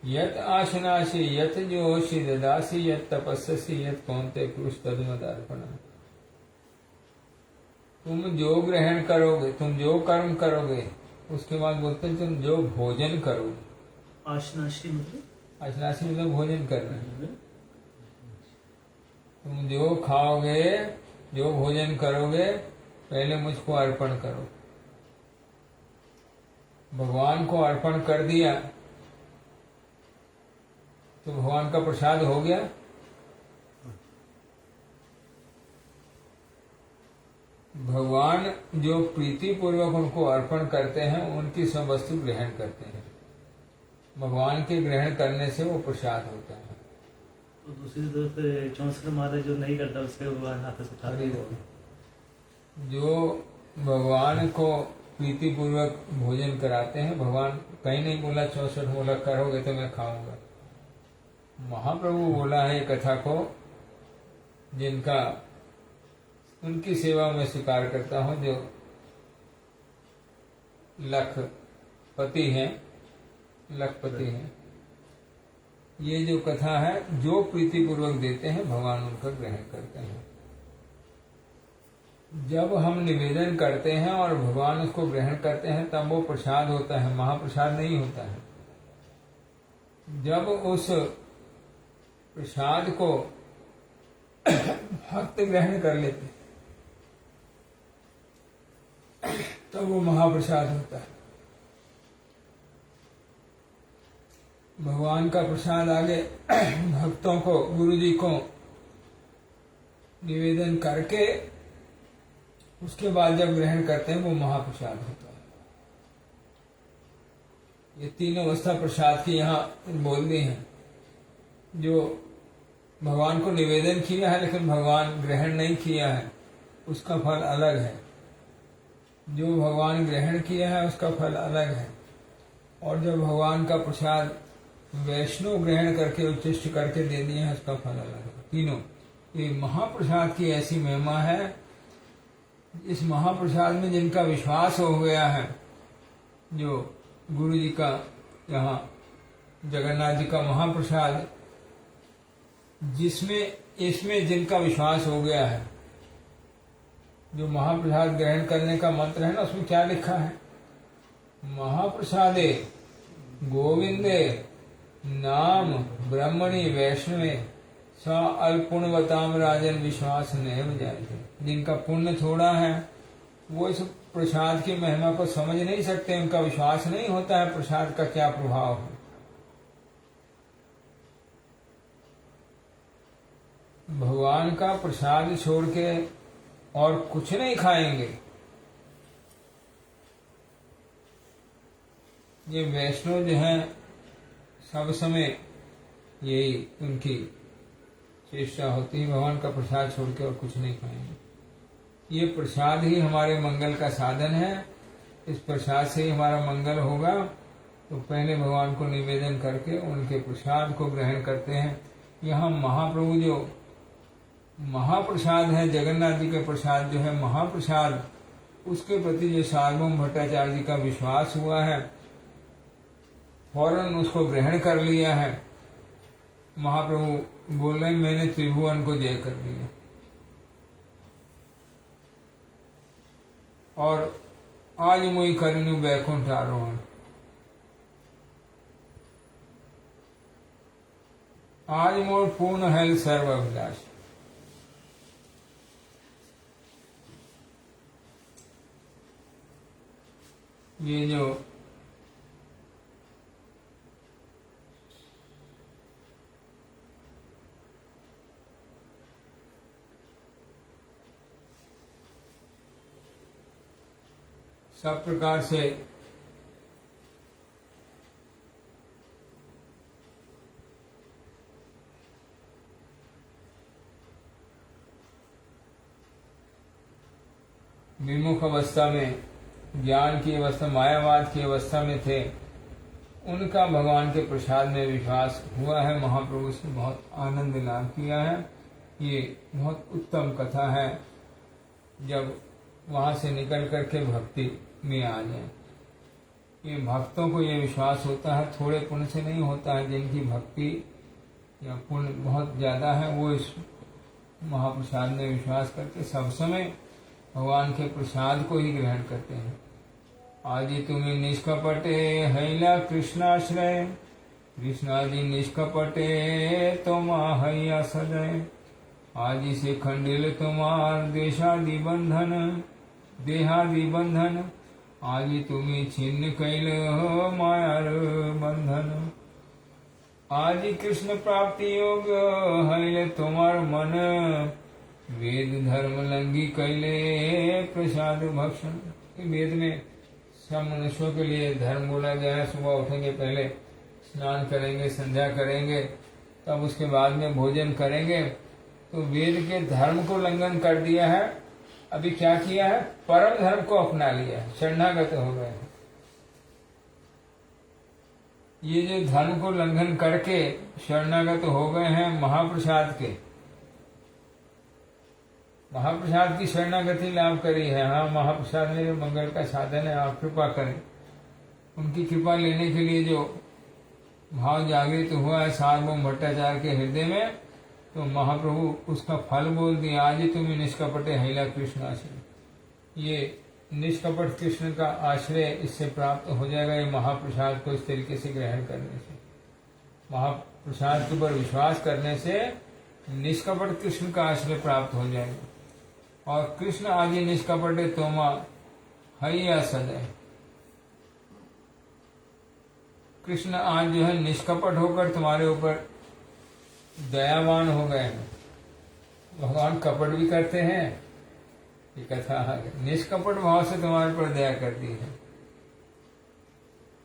यत आशनासि यत जोषि ददासि यत तपस्सि यत कौन्ते कुरुष तदमदार्पण। तुम जो ग्रहण करोगे, तुम जो कर्म करोगे, उसके बाद बोलते हैं तुम जो भोजन करोगे। आशनाशी मतलब आशनासी मतलब भोजन करना। तुम जो खाओगे, जो भोजन करोगे, पहले मुझको अर्पण करो। भगवान को अर्पण कर दिया तो भगवान का प्रसाद हो गया। भगवान जो प्रीति पूर्वक उनको अर्पण करते हैं उनकी सब वस्तु ग्रहण करते हैं। भगवान के ग्रहण करने से वो प्रसाद होता है। तो दूसरी तरफ 64 माला जो नहीं करता उसके भगवान हाथ से उठा देते। जो भगवान को प्रीति पूर्वक भोजन कराते हैं, भगवान कहीं नहीं बोला 64 बोला करोगे तो मैं खाऊंगा। महाप्रभु बोला है कथा को, जिनका उनकी सेवा में स्वीकार करता हूं, जो लखपति हैं, ये जो कथा है, जो प्रीतिपूर्वक देते हैं भगवान उनका ग्रहण करते हैं। जब हम निवेदन करते हैं और भगवान उसको ग्रहण करते हैं तब वो प्रसाद होता है, महाप्रसाद नहीं होता है। जब उस प्रसाद को भक्त ग्रहण कर लेते तब वो महाप्रसाद होता है। भगवान का प्रसाद आगे भक्तों को, गुरु जी को निवेदन करके उसके बाद जब ग्रहण करते हैं वो महाप्रसाद होता है। ये तीन अवस्था प्रसाद की यहाँ बोल दी है। जो भगवान को निवेदन किया है लेकिन भगवान ग्रहण नहीं किया है उसका फल अलग है, जो भगवान ग्रहण किया है उसका फल अलग है, और जब भगवान का प्रसाद वैष्णव ग्रहण करके उच्चिष्ट करके दे दिए हैं उसका फल अलग है। तीनों ये महाप्रसाद की ऐसी महिमा है। इस महाप्रसाद में जिनका विश्वास हो गया है, जो गुरु जी का यहाँ जगन्नाथ जी का महाप्रसाद जिसमें इसमें जिनका विश्वास हो गया है, जो महाप्रसाद ग्रहण करने का मंत्र है ना, उसमें क्या लिखा है? महाप्रसादे गोविंदे नाम ब्रह्मणि वैष्णवे सा अल्पुण्यवताम राजन विश्वास नैव जायते। जिनका पुण्य थोड़ा है वो इस प्रसाद की महिमा को समझ नहीं सकते, उनका विश्वास नहीं होता है प्रसाद का क्या प्रभाव है। भगवान का प्रसाद छोड़ के और कुछ नहीं खाएंगे। ये वैष्णव जो हैं सब समय यही उनकी चेष्टा होती है, भगवान का प्रसाद छोड़ के और कुछ नहीं खाएंगे। ये प्रसाद ही हमारे मंगल का साधन है। इस प्रसाद से ही हमारा मंगल होगा। तो पहले भगवान को निवेदन करके उनके प्रसाद को ग्रहण करते हैं। यहाँ महाप्रभु जो महाप्रसाद है, जगन्नाथ जी के प्रसाद जो है महाप्रसाद, उसके प्रति जो सार्वभौम भट्टाचार्य जी का विश्वास हुआ है, फौरन उसको ग्रहण कर लिया है। महाप्रभु बोल रहे मैंने त्रिभुवन को जय कर दिया। और आज मुई करनु बैकुंठ आरोहण, आज मोर पूर्ण है सर्व अभिलाष। ये जो सब प्रकार से विमुख अवस्था में, ज्ञान की अवस्था, मायावाद की अवस्था में थे, उनका भगवान के प्रसाद में विश्वास हुआ है। महाप्रभु से बहुत आनंद लाभ किया है। ये बहुत उत्तम कथा है। जब वहां से निकल करके भक्ति में आ जाए, ये भक्तों को ये विश्वास होता है, थोड़े पुण्य से नहीं होता है। जिनकी भक्ति या पुण्य बहुत ज्यादा है वो इस महाप्रसाद में विश्वास करके सब समय भगवान के प्रसाद को ही ग्रहण करते हैं। आदि तुम्हें निष्कपटे हैला कृष्णाश्रय, कृष्णादि निष्कपटे तुम हैया सदय। आदि से खंडिल तुम्हार देशादि बंधन, देहादि बंधन। आदि तुम्हें छिन्न कैल मायार बंधन। आदि कृष्ण प्राप्ति योग हैले तुम्हार मन, वेद धर्म लंघी कैले प्रसाद भक्षण। वेद में सब मनुष्यों के लिए धर्म बोला गया है। सुबह उठेंगे पहले स्नान करेंगे, संध्या करेंगे, तब उसके बाद में भोजन करेंगे। तो वेद के धर्म को उल्लंघन कर दिया है। अभी क्या किया है? परम धर्म को अपना लिया है, शरणागत हो गए हैं। ये जो धर्म को उल्लंघन करके शरणागत हो गए हैं महाप्रसाद के, महाप्रसाद की शरणागति लाभ करी है। हाँ, महाप्रसाद में जो मंगल का साधन है, आप कृपा करें। उनकी कृपा लेने के लिए जो भाव जागृत हुआ है सार्वभौम भट्टाचार्य के हृदय में, तो महाप्रभु उसका फल बोल दिया, आज ही तुम्हें निष्कपटे हैला कृष्ण आश्रय। ये निष्कपट कृष्ण का आश्रय इससे प्राप्त हो जाएगा, ये महाप्रसाद को इस तरीके से ग्रहण करने से, महाप्रसाद के ऊपर विश्वास करने से निष्कपट कृष्ण का आश्रय प्राप्त हो जाएगा। और कृष्ण आज ही निष्कपटे तोमा हैया सदय, कृष्ण आज जो है निष्कपट होकर तुम्हारे ऊपर दयावान हो गए हैं। भगवान कपट भी करते हैं, ये कथा निष्कपट भाव से तुम्हारे पर दया करती है।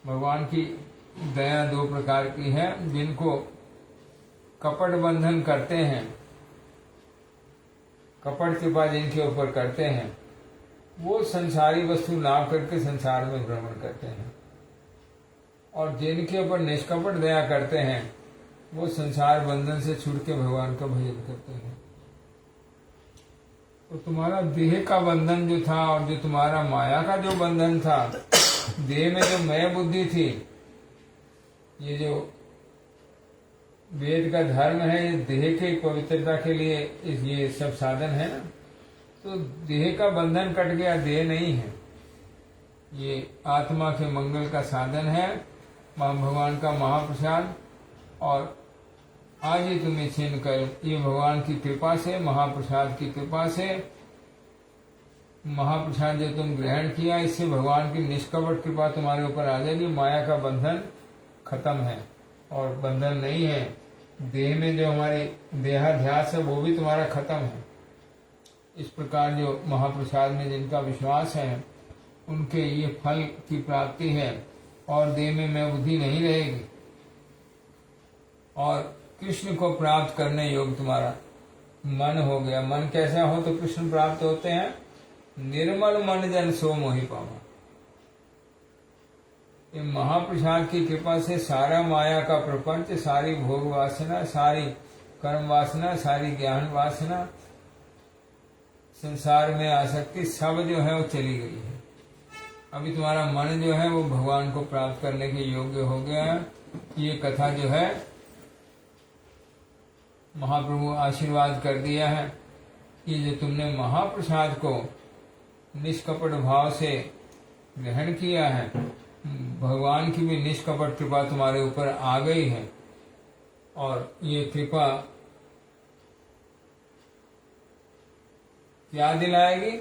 भगवान की दया दो प्रकार की है, जिनको कपट बंधन करते हैं, कपट के बाद जिनके ऊपर करते हैं, वो संसारी वस्तु लाभ करके संसार में भ्रमण करते हैं, और जिनके ऊपर निष्कपट दया करते हैं वो संसार बंधन से छूट के भगवान का भजन करते हैं। तो तुम्हारा देह का बंधन जो था और जो तुम्हारा माया का जो बंधन था, देह में जो मैं बुद्धि थी, ये जो वेद का धर्म है, ये देह की पवित्रता के लिए ये सब साधन है ना, तो देह का बंधन कट गया, देह नहीं है, ये आत्मा के मंगल का साधन है, भगवान का महाप्रसाद। और आज ही तुम्हें छीन कर, ये भगवान की कृपा से, महाप्रसाद की कृपा से, महाप्रसाद जो तुम ग्रहण किया, इससे भगवान की निष्कपट कृपा तुम्हारे ऊपर आ जाएगी। माया का बंधन खत्म है और बंधन नहीं है, देह में जो हमारे देहाध्यास है वो भी तुम्हारा खत्म है। इस प्रकार जो महाप्रसाद में जिनका विश्वास है उनके ये फल की प्राप्ति है, और देह में मैं बुद्धि नहीं रहेगी, और कृष्ण को प्राप्त करने योग्य तुम्हारा मन हो गया। मन कैसा हो तो कृष्ण प्राप्त होते हैं, निर्मल मन जन सो मोहि पावा। ये महाप्रसाद की कृपा से सारा माया का प्रपंच, सारी भोग वासना, सारी कर्म वासना, सारी ज्ञान वासना, संसार में आसक्ति सब जो है वो चली गई है। अभी तुम्हारा मन जो है वो भगवान को प्राप्त करने के योग्य हो गया है। ये कथा जो है महाप्रभु आशीर्वाद कर दिया है कि जो तुमने महाप्रसाद को निष्कपट भाव से ग्रहण किया है, भगवान की भी निष्कपट कृपा तुम्हारे ऊपर आ गई है, और ये कृपा क्या दिलाएगी?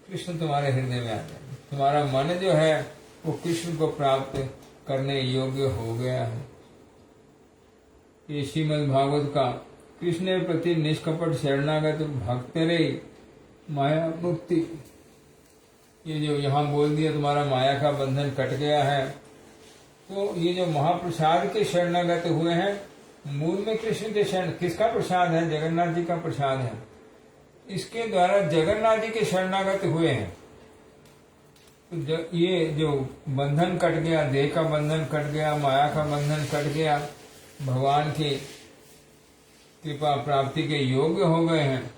कृष्ण तुम्हारे हृदय में आ जाएगा। तुम्हारा मन जो है वो कृष्ण को प्राप्त करने योग्य हो गया है। ये श्रीमद् भागवत का कृष्ण प्रति निष्कपट शरणागत भक्तरे माया मुक्ति, ये जो यहाँ बोल दिया तुम्हारा माया का बंधन कट गया है, तो ये जो महाप्रसाद के शरणागत हुए हैं, मूल में कृष्ण के शरण, किसका प्रसाद है? जगन्नाथ जी का प्रसाद है। इसके द्वारा जगन्नाथ जी के शरणागत हुए हैं। तो ये जो बंधन कट गया, देह का बंधन कट गया, माया का बंधन कट गया, भगवान की कृपा प्राप्ति के योग्य हो गए हैं,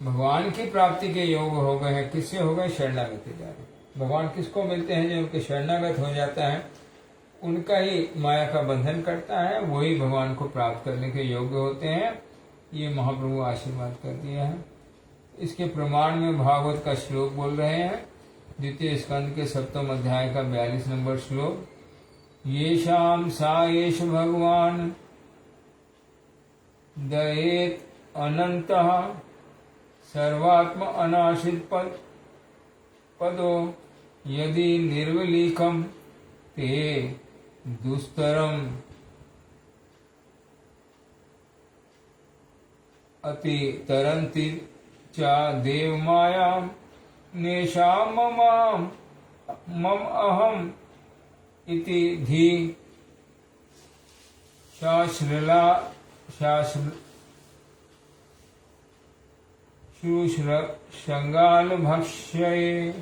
भगवान की प्राप्ति के योग्य हो गए हैं। किससे हो गए? शरणागति द्वारा। भगवान किसको मिलते हैं? जो उनके शरणागत हो जाता है, उनका ही माया का बंधन कटता है, वही भगवान को प्राप्त करने के योग्य होते हैं। ये महाप्रभु आशीर्वाद कर दिया है। इसके प्रमाण में भागवत का श्लोक बोल रहे हैं, द्वितीय स्कंद के 7वें अध्याय का 42 नंबर श्लोक। येषाम सा एष भगवान दयेत अनंतः सर्वात्म अनाशित पदो यदि निर्वलीकम ते दुस्तरम अति तरंति चा देव माया नेशाम मम अहम इति धी शास्त्रला शंगाल भक्ष्ये।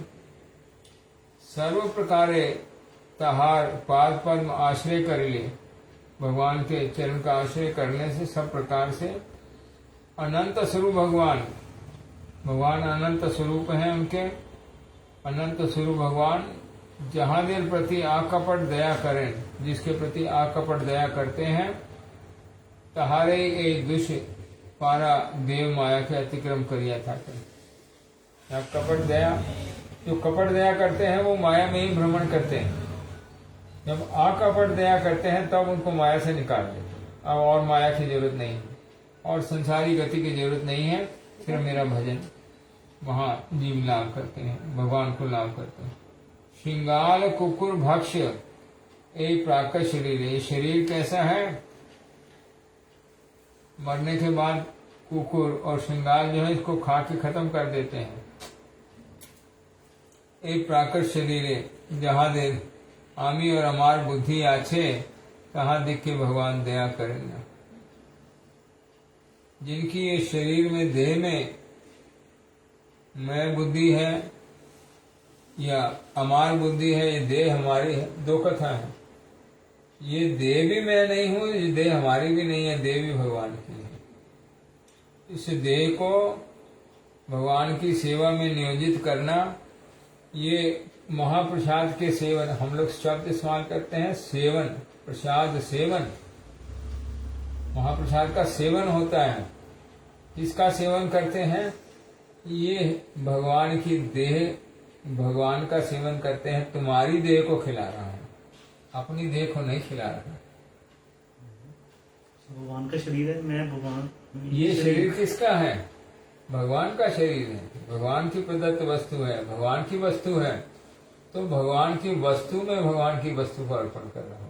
सर्व प्रकारे तहार पाद पद्म आश्रय कर ले। भगवान के चरण का आश्रय करने से सब प्रकार से अनंत स्वरूप भगवान अनंत स्वरूप है। उनके अनंत स्वरूप भगवान जहाँ देर प्रति आकपट दया करें, जिसके प्रति आकपट दया करते हैं, तहारे ए दुष पारा देव माया के अतिक्रम करिया था। यहाँ कपट दया, जो कपट दया करते हैं वो माया में ही भ्रमण करते हैं। जब आकपट दया करते हैं तब उनको माया से निकाल देते हैं। अब और माया की जरूरत नहीं है और संसारी गति की जरूरत नहीं है, सिर्फ मेरा भजन, वहां जीव लाभ करते हैं, भगवान को लाभ करते हैं। श्रृंगाल कुकुर भक्ष्य ए प्राकृत शरीर, ये शरीर कैसा है? मरने के बाद कुकुर और श्रृंगाल जो है इसको खा के खत्म कर देते हैं। एक प्राकृत शरीर जहाँ दे आमी और अमार बुद्धि आछे, तहाँ दिख के भगवान दया करेंगे। जिनकी ये शरीर में, देह में मैं बुद्धि है या अमार बुद्धि है, ये देह हमारी है, दो कथा है। ये देह भी मैं नहीं हूं, ये देह हमारी भी नहीं है, देह भी भगवान की है। इस देह को भगवान की सेवा में नियोजित करना, ये महाप्रसाद के सेवन, हम लोग शब्द इस्तेमाल करते हैं सेवन, प्रसाद सेवन, महाप्रसाद का सेवन होता है। किसका सेवन करते हैं? ये भगवान की देह, भगवान का सेवन करते हैं। तुम्हारी देह को खिला रहा है, अपनी देह को नहीं खिला रहा। भगवान का शरीर है, मैं भगवान। ये शरीर किसका है? भगवान का शरीर है, भगवान की प्रदत्त वस्तु है, भगवान की वस्तु है। तो भगवान की वस्तु में भगवान की वस्तु को अर्पण कर रहा हूं।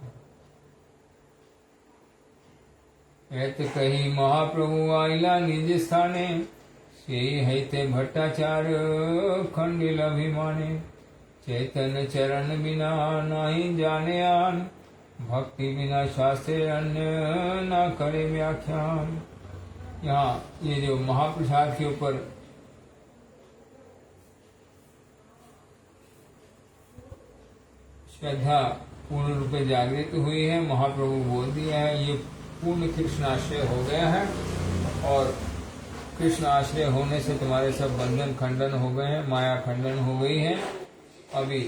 ऐत कही महाप्रभु आइला निज स्थाने, से हैते भट्टाचार्य खंडिल अभिमाने। चैतन्य चरण बिना नहीं जाने आन, भक्ति बिना शास्त्र अन्य न करे व्याख्यान। यहाँ ये जो महाप्रसाद के ऊपर श्रद्धा पूर्ण रूप से जागृत हुई है, महाप्रभु बोल दिया है, ये पूर्ण कृष्ण आश्रय हो गया है। और कृष्ण आश्रय होने से तुम्हारे सब बंधन खंडन हो गए हैं, माया खंडन हो गई है। अभी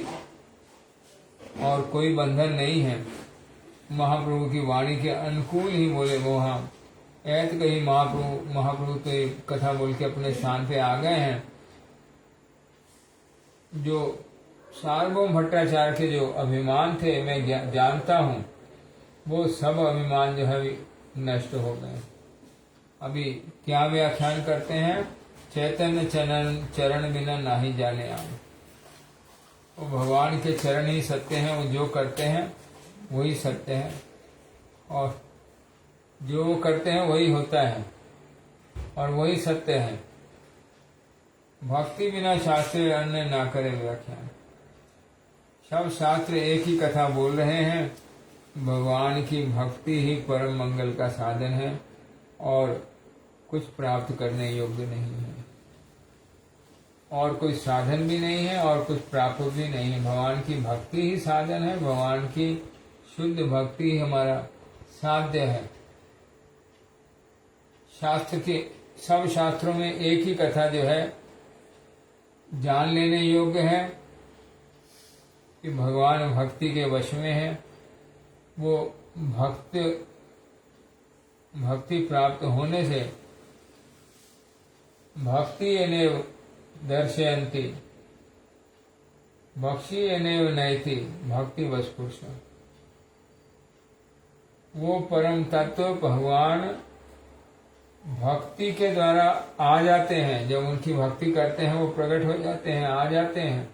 और कोई बंधन नहीं है। महाप्रभु की वाणी के अनुकूल ही बोले वो हम। ऐत कही महाप्रभु तो एक कथा बोल के अपने स्थान पे आ गए हैं। जो सार्वभौम भट्टाचार्य के जो अभिमान थे, मैं जानता हूँ, वो सब अभिमान जो है नष्ट हो गए। अभी क्या व्याख्यान करते हैं? चैतन्य चरण बिना नहीं जाने आम। वो भगवान के चरण ही सत्य हैं, वो जो करते हैं वही सत्य है, और जो वो करते हैं वही होता है और वही सत्य है। भक्ति बिना शास्त्र अन्य ना करे व्याख्यान। सब शास्त्र एक ही कथा बोल रहे हैं, भगवान की भक्ति ही परम मंगल का साधन है और कुछ प्राप्त करने योग्य नहीं है, और कोई साधन भी नहीं है और कुछ प्राप्त भी नहीं है। भगवान की भक्ति ही साधन है, भगवान की शुद्ध भक्ति ही हमारा साध्य है। शास्त्र के सब शास्त्रों में एक ही कथा जो है जान लेने योग्य है कि भगवान भक्ति के वश में है। वो भक्ति प्राप्त होने से भक्ति एनेव दर्शयन्ति, भक्ति एनेव नयति भक्ति वशपुरुष। वो परम तत्व भगवान भक्ति के द्वारा आ जाते हैं। जब उनकी भक्ति करते हैं वो प्रकट हो जाते हैं, आ जाते हैं।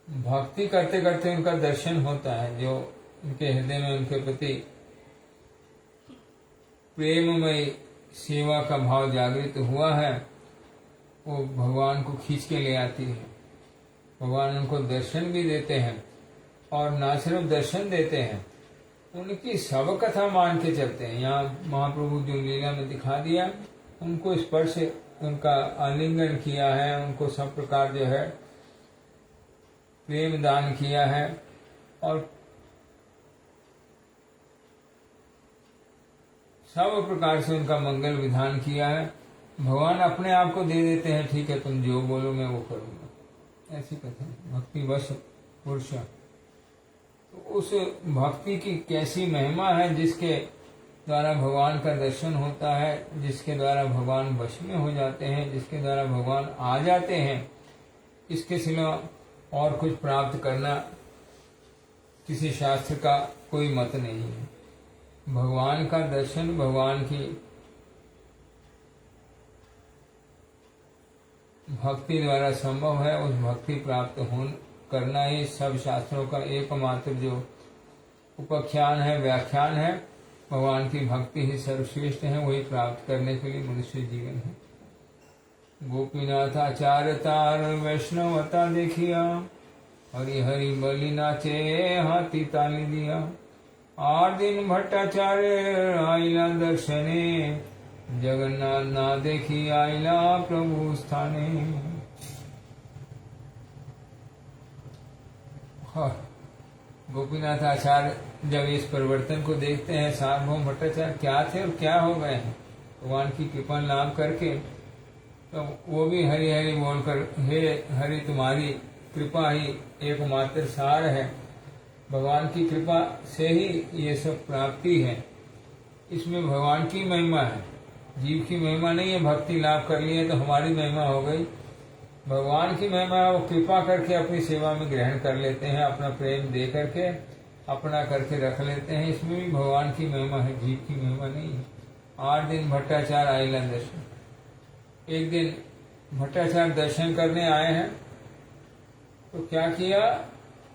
भक्ति करते करते उनका दर्शन होता है। जो उनके हृदय में उनके प्रति प्रेममय सेवा का भाव जागृत हुआ है, वो भगवान को खींच के ले आती है। भगवान उनको दर्शन भी देते हैं, और ना सिर्फ दर्शन देते हैं, उनकी सब कथा मान के चलते हैं। यहाँ महाप्रभु जो लीला में दिखा दिया, उनको स्पर्श, उनका आलिंगन किया है, उनको सब प्रकार जो है प्रेम दान किया है, और सब प्रकार से उनका मंगल विधान किया है। भगवान अपने आप को दे देते हैं, ठीक है तुम जो बोलो मैं वो करूंगा, ऐसी कथन भक्ति वश पुरुष। तो उस भक्ति की कैसी महिमा है जिसके द्वारा भगवान का दर्शन होता है, जिसके द्वारा भगवान वश में हो जाते हैं, जिसके द्वारा भगवान आ जाते हैं। इसके सिवा और कुछ प्राप्त करना किसी शास्त्र का कोई मत नहीं है। भगवान का दर्शन, भगवान की भक्ति द्वारा संभव है। उस भक्ति प्राप्त करना ही सब शास्त्रों का एकमात्र जो उपाख्यान है, व्याख्यान है। भगवान की भक्ति ही सर्वश्रेष्ठ है, वही प्राप्त करने के लिए मनुष्य जीवन है। गोपीनाथ आचार्य तार वैष्णवता देखिया, हरि हरि बलि नाचे हाथी ताली दिया। 8 दिन भट्टाचार्य आइला दर्शने, जगन्नाथ ना देखी आइला प्रभु स्थाने। गोपीनाथ आचार्य जब इस परिवर्तन को देखते हैं, सार्वभौम भट्टाचार्य क्या थे और क्या हो गए हैं भगवान की कृपा लाभ करके, तो वो भी हरि हरि बोलकर, हे हरि तुम्हारी कृपा ही एकमात्र सार है। भगवान की कृपा से ही ये सब प्राप्ति है। इसमें भगवान की महिमा है, जीव की महिमा नहीं है। भक्ति लाभ कर लिए तो हमारी महिमा हो गई। भगवान की महिमा वो कृपा करके अपनी सेवा में ग्रहण कर लेते हैं, अपना प्रेम दे करके अपना करके रख लेते हैं। इसमें भी भगवान की महिमा है, जीव की महिमा नहीं है। 8 दिन भट्टाचार्य आइला दर्शन। एक दिन भट्टाचार्य दर्शन करने आए हैं, तो क्या किया,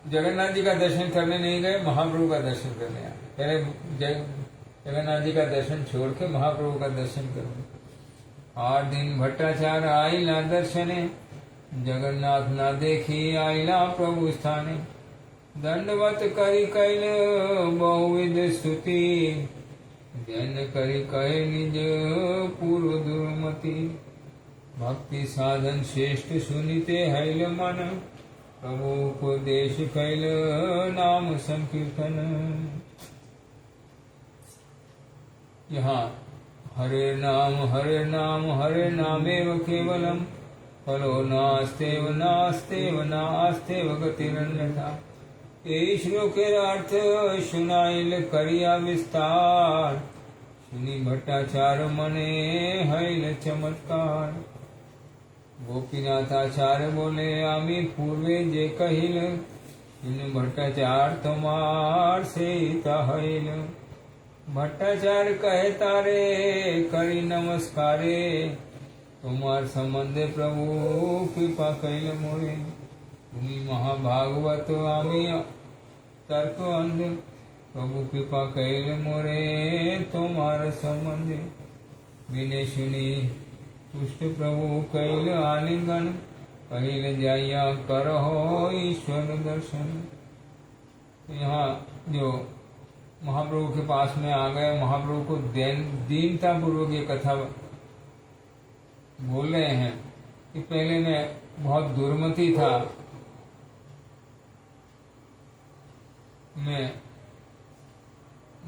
जगन्नाथ जी का दर्शन करने नहीं गए, महाप्रभु का दर्शन करने आए। पहले जगन्नाथ जी का दर्शन छोड़ के महाप्रभु का दर्शन करो। 8 दिन भट्टाचार्य आइला दर्शने, जगन्नाथ न देखी आइला प्रभु स्थाने। दंडवत करी कैल बहुविध स्तुति, जन करी कहे निज पूर्व दुर्मति। भक्ति साधन श्रेष्ठ सुनिते हैल मन, प्रभु उपदेश कैल नाम संकीर्तन। यहाँ हरे नाम हरे नाम हरे नामेव केवलम, फलो नास्तेव नास्तेव नास्तेव गतिरन्यथा। ये श्लोकेर अर्थ सुनाइल करिया विस्तार, सुनी भट्टाचार्य मने हैल चमत्कार। गोपीनाथाचार्य बोले आमी पूर्वे जे कहिल, इन भट्टाचार्य तुम्हार से हैल। भट्टाचार्य कहे तारे करी नमस्कारे, तुम्हार संबंधे प्रभु कृपा कैल मोरे। तुम्ही महाभागवत आमी तर्क अंध, प्रभु कृपा कैल मोरे तुम्हार संबंधे। बिने सुनी पुष्ट प्रभु कैल आलिंगन, कैल जाइया करहो ईश्वर दर्शन। यहाँ जो महाप्रभु के पास में आ गए, महाप्रभु को दीनता पूर्वक ये कथा बोल रहे हैं कि पहले मैं बहुत दुर्मति था, मैं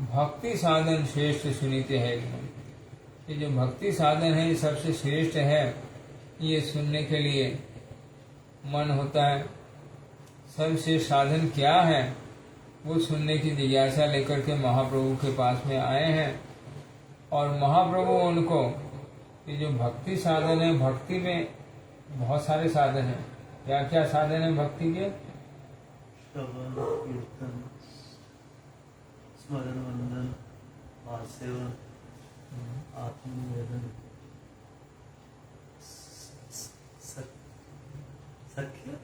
भक्ति साधन श्रेष्ठ सुनीते है। ये जो भक्ति साधन है ये सबसे श्रेष्ठ है, ये सुनने के लिए मन होता है। सर्वश्रेष्ठ साधन क्या है वो सुनने की जिज्ञासा लेकर के महाप्रभु के पास में आए हैं। और महाप्रभु उनको ये जो भक्ति साधन है, भक्ति में बहुत सारे साधन हैं। क्या क्या साधन है भक्ति के? श्रवण, कीर्तन, स्मरण, वंदन, पाद सेवन, आत्मनिवेदन, सख्य।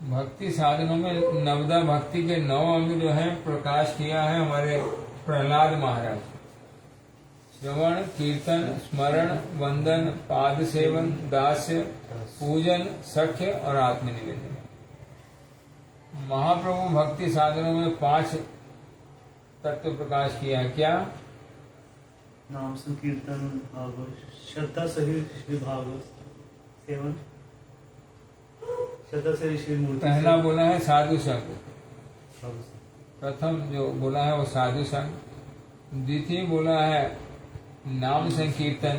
भक्ति साधनों में नवदा भक्ति के 9 अंग जो है प्रकाश किया है हमारे प्रहलाद महाराज। श्रवण, कीर्तन, स्मरण, वंदन, पाद सेवन, दास्य, पूजन, सख्य और आत्मनिवेदन। महाप्रभु भक्ति साधनों में 5 तत्व प्रकाश किया है। क्या? नाम संकीर्तन, भागवत, श्रद्धा सहित श्री भागवत सेवन, श्रद्धा से श्री मूर्ति। पहला बोला है साधु संग, प्रथम जो बोला है वो साधु संग। द्वितीय बोला है नाम संकीर्तन।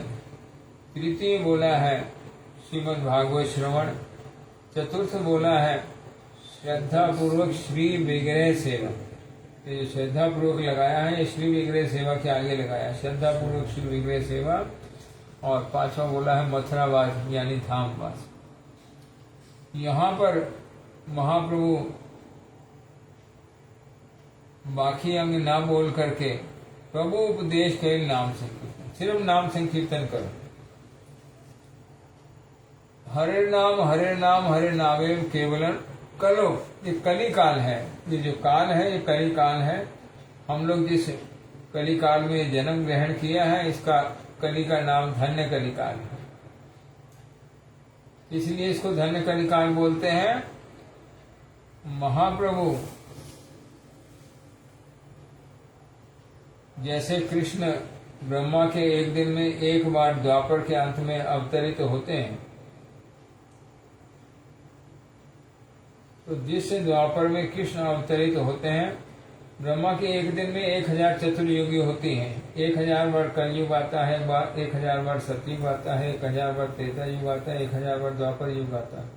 तृतीय बोला है श्रीमद् भागवत श्रवण। चतुर्थ बोला है श्रद्धा पूर्वक श्री विग्रह सेवा। ये जो श्रद्धा पूर्वक लगाया है ये श्री विग्रह सेवा के आगे लगाया, श्रद्धा पूर्वक श्री विग्रह सेवा। और पांचवा बोला है मथुरावास यानी धामवास। यहाँ पर महाप्रभु बाकी अंग ना बोल करके प्रभु उपदेश के नाम संकीर्तन, सिर्फ नाम संकीर्तन करो। हरे नाम हरे नामे केवलन कलो। ये कली काल है, ये जो काल है ये कली काल है। हम लोग जिस कली काल में जन्म ग्रहण किया है इसका कली का नाम धन्य कली काल है, इसलिए इसको धन्य कली काल बोलते हैं। महाप्रभु जैसे कृष्ण ब्रह्मा के एक दिन में एक बार द्वापर के अंत में अवतरित होते हैं, तो जिस द्वापर में कृष्ण अवतरित होते हैं, ब्रह्मा के एक दिन में 1000 चतुर्युगी होती हैं। 1000 बार कलयुग आता है, 1000 बार सतयुग आता है, 1000 बार त्रेता युग आता है, 1000 बार द्वापर युग आता है।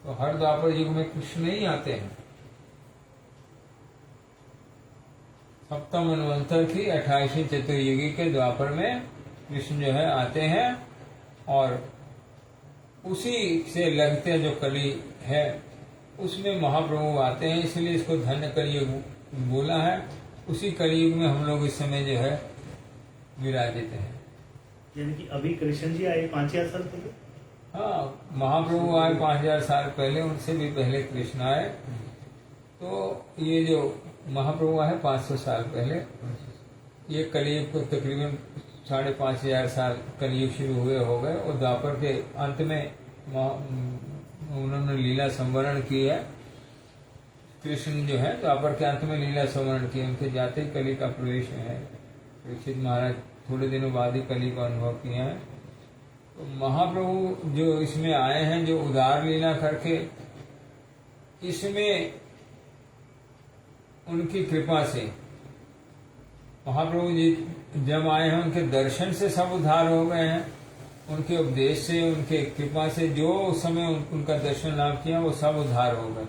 तो हर द्वापर युग में कृष्ण नहीं आते हैं। सप्तम मनवंतर की 28वीं चतुर्युगी के द्वापर में कृष्ण जो है आते हैं, और उसी से लगते जो कली है उसमें महाप्रभु आते हैं, इसलिए इसको धन्य कलियुग बोला है। उसी कलियुग में हम लोग इस समय जो है विराजित हैं। यानी कि अभी कृष्ण जी आए 5000 साल पहले। हाँ, महाप्रभु आए 5000 साल पहले, उनसे भी पहले कृष्ण आए। तो ये जो महाप्रभु आए 500 साल पहले, ये कलियुग को तकरीबन 5500 साल कलियुग शुरू हुए हो गए, और द्वापर के अंत में उन्होंने लीला संवरण की है। कृष्ण जो है द्वापर के अंत में लीला संवरण की, उनके जाते ही कली का प्रवेश है। परीक्षित महाराज थोड़े दिनों बाद ही कली का अनुभव किया है। तो महाप्रभु जो इसमें आए हैं, जो उदार लीला करके, इसमें उनकी कृपा से महाप्रभु जी जब आए हैं, उनके दर्शन से सब उद्धार हो गए हैं। उनके उपदेश से, उनके कृपा से जो उस समय उनका दर्शन लाभ किया वो सब उद्धार हो गए।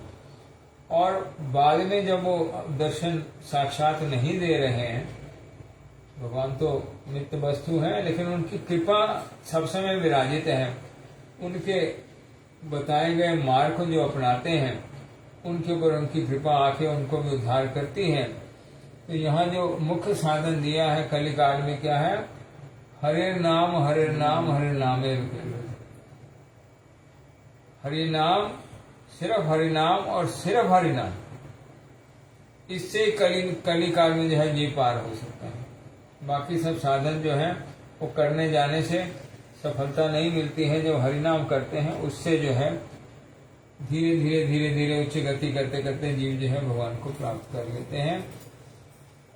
और बाद में जब वो दर्शन साक्षात नहीं दे रहे हैं, भगवान तो नित्य वस्तु है, लेकिन उनकी कृपा सब समय विराजित है। उनके बताए गए मार्ग को जो अपनाते हैं उनके ऊपर उनकी कृपा आके उनको भी उद्धार करती है। तो यहाँ जो मुख्य साधन दिया है कलिकाल में क्या है? हरे नाम हरे नामे। हरि नाम, सिर्फ हरि नाम और सिर्फ हरि नाम, इससे कलिकाल में जो है जी पार हो सकता है। बाकी सब साधन जो है वो करने जाने से सफलता नहीं मिलती है। जब हरिनाम करते हैं उससे जो है धीरे धीरे उच्च गति करते करते जीव जो है भगवान को प्राप्त कर लेते हैं।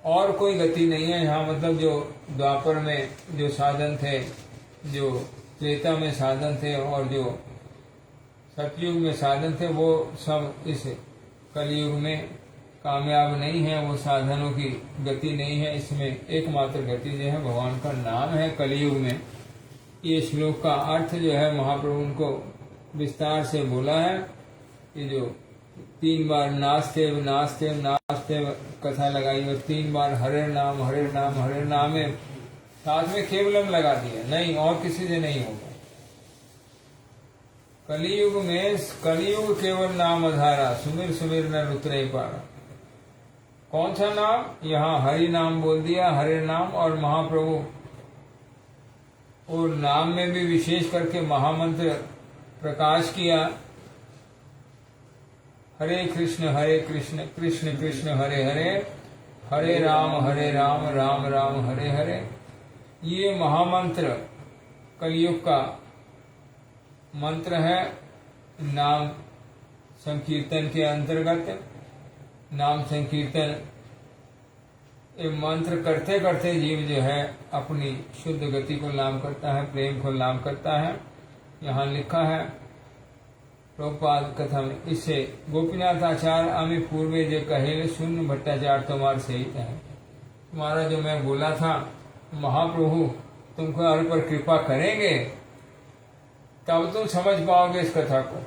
और कोई गति नहीं है यहाँ। मतलब जो द्वापर में जो साधन थे, जो त्रेता में साधन थे और जो सतयुग में साधन थे, वो सब इस कलयुग में कामयाब नहीं है। वो साधनों की गति नहीं है। इसमें एकमात्र गति जो है भगवान का नाम है कलयुग में। ये श्लोक का अर्थ जो है महाप्रभु उनको विस्तार से बोला है। ये जो 3 बार नास्तेव नास्तेव नास्तेव कथा लगाई और 3 बार हरे नाम में साथ में केवलम लगा दिया, नहीं और किसी से नहीं होगा। कलियुग में कलियुग केवल नाम आधारा, सुमिर सुमिर न उतरे पारा। कौन सा नाम? यहाँ हरि नाम बोल दिया, हरे नाम। और महाप्रभु और नाम में भी विशेष करके महामंत्र प्रकाश किया। हरे कृष्ण कृष्ण कृष्ण हरे हरे, हरे राम राम राम हरे हरे। ये महामंत्र कलयुग का मंत्र है। नाम संकीर्तन के अंतर्गत नाम संकीर्तन ये मंत्र करते करते जीव जो है अपनी शुद्ध गति को लाभ करता है, प्रेम को लाभ करता है। यहाँ लिखा है प्रभुपाद कथा में, इससे गोपीनाथ आचार्य आमी पूर्वे जे कहे शून्य भट्टाचार्य तुम्हार सहित है। तुम्हारा जो मैं बोला था महाप्रभु तुमको पर कृपा करेंगे तब तुम समझ पाओगे इस कथा को।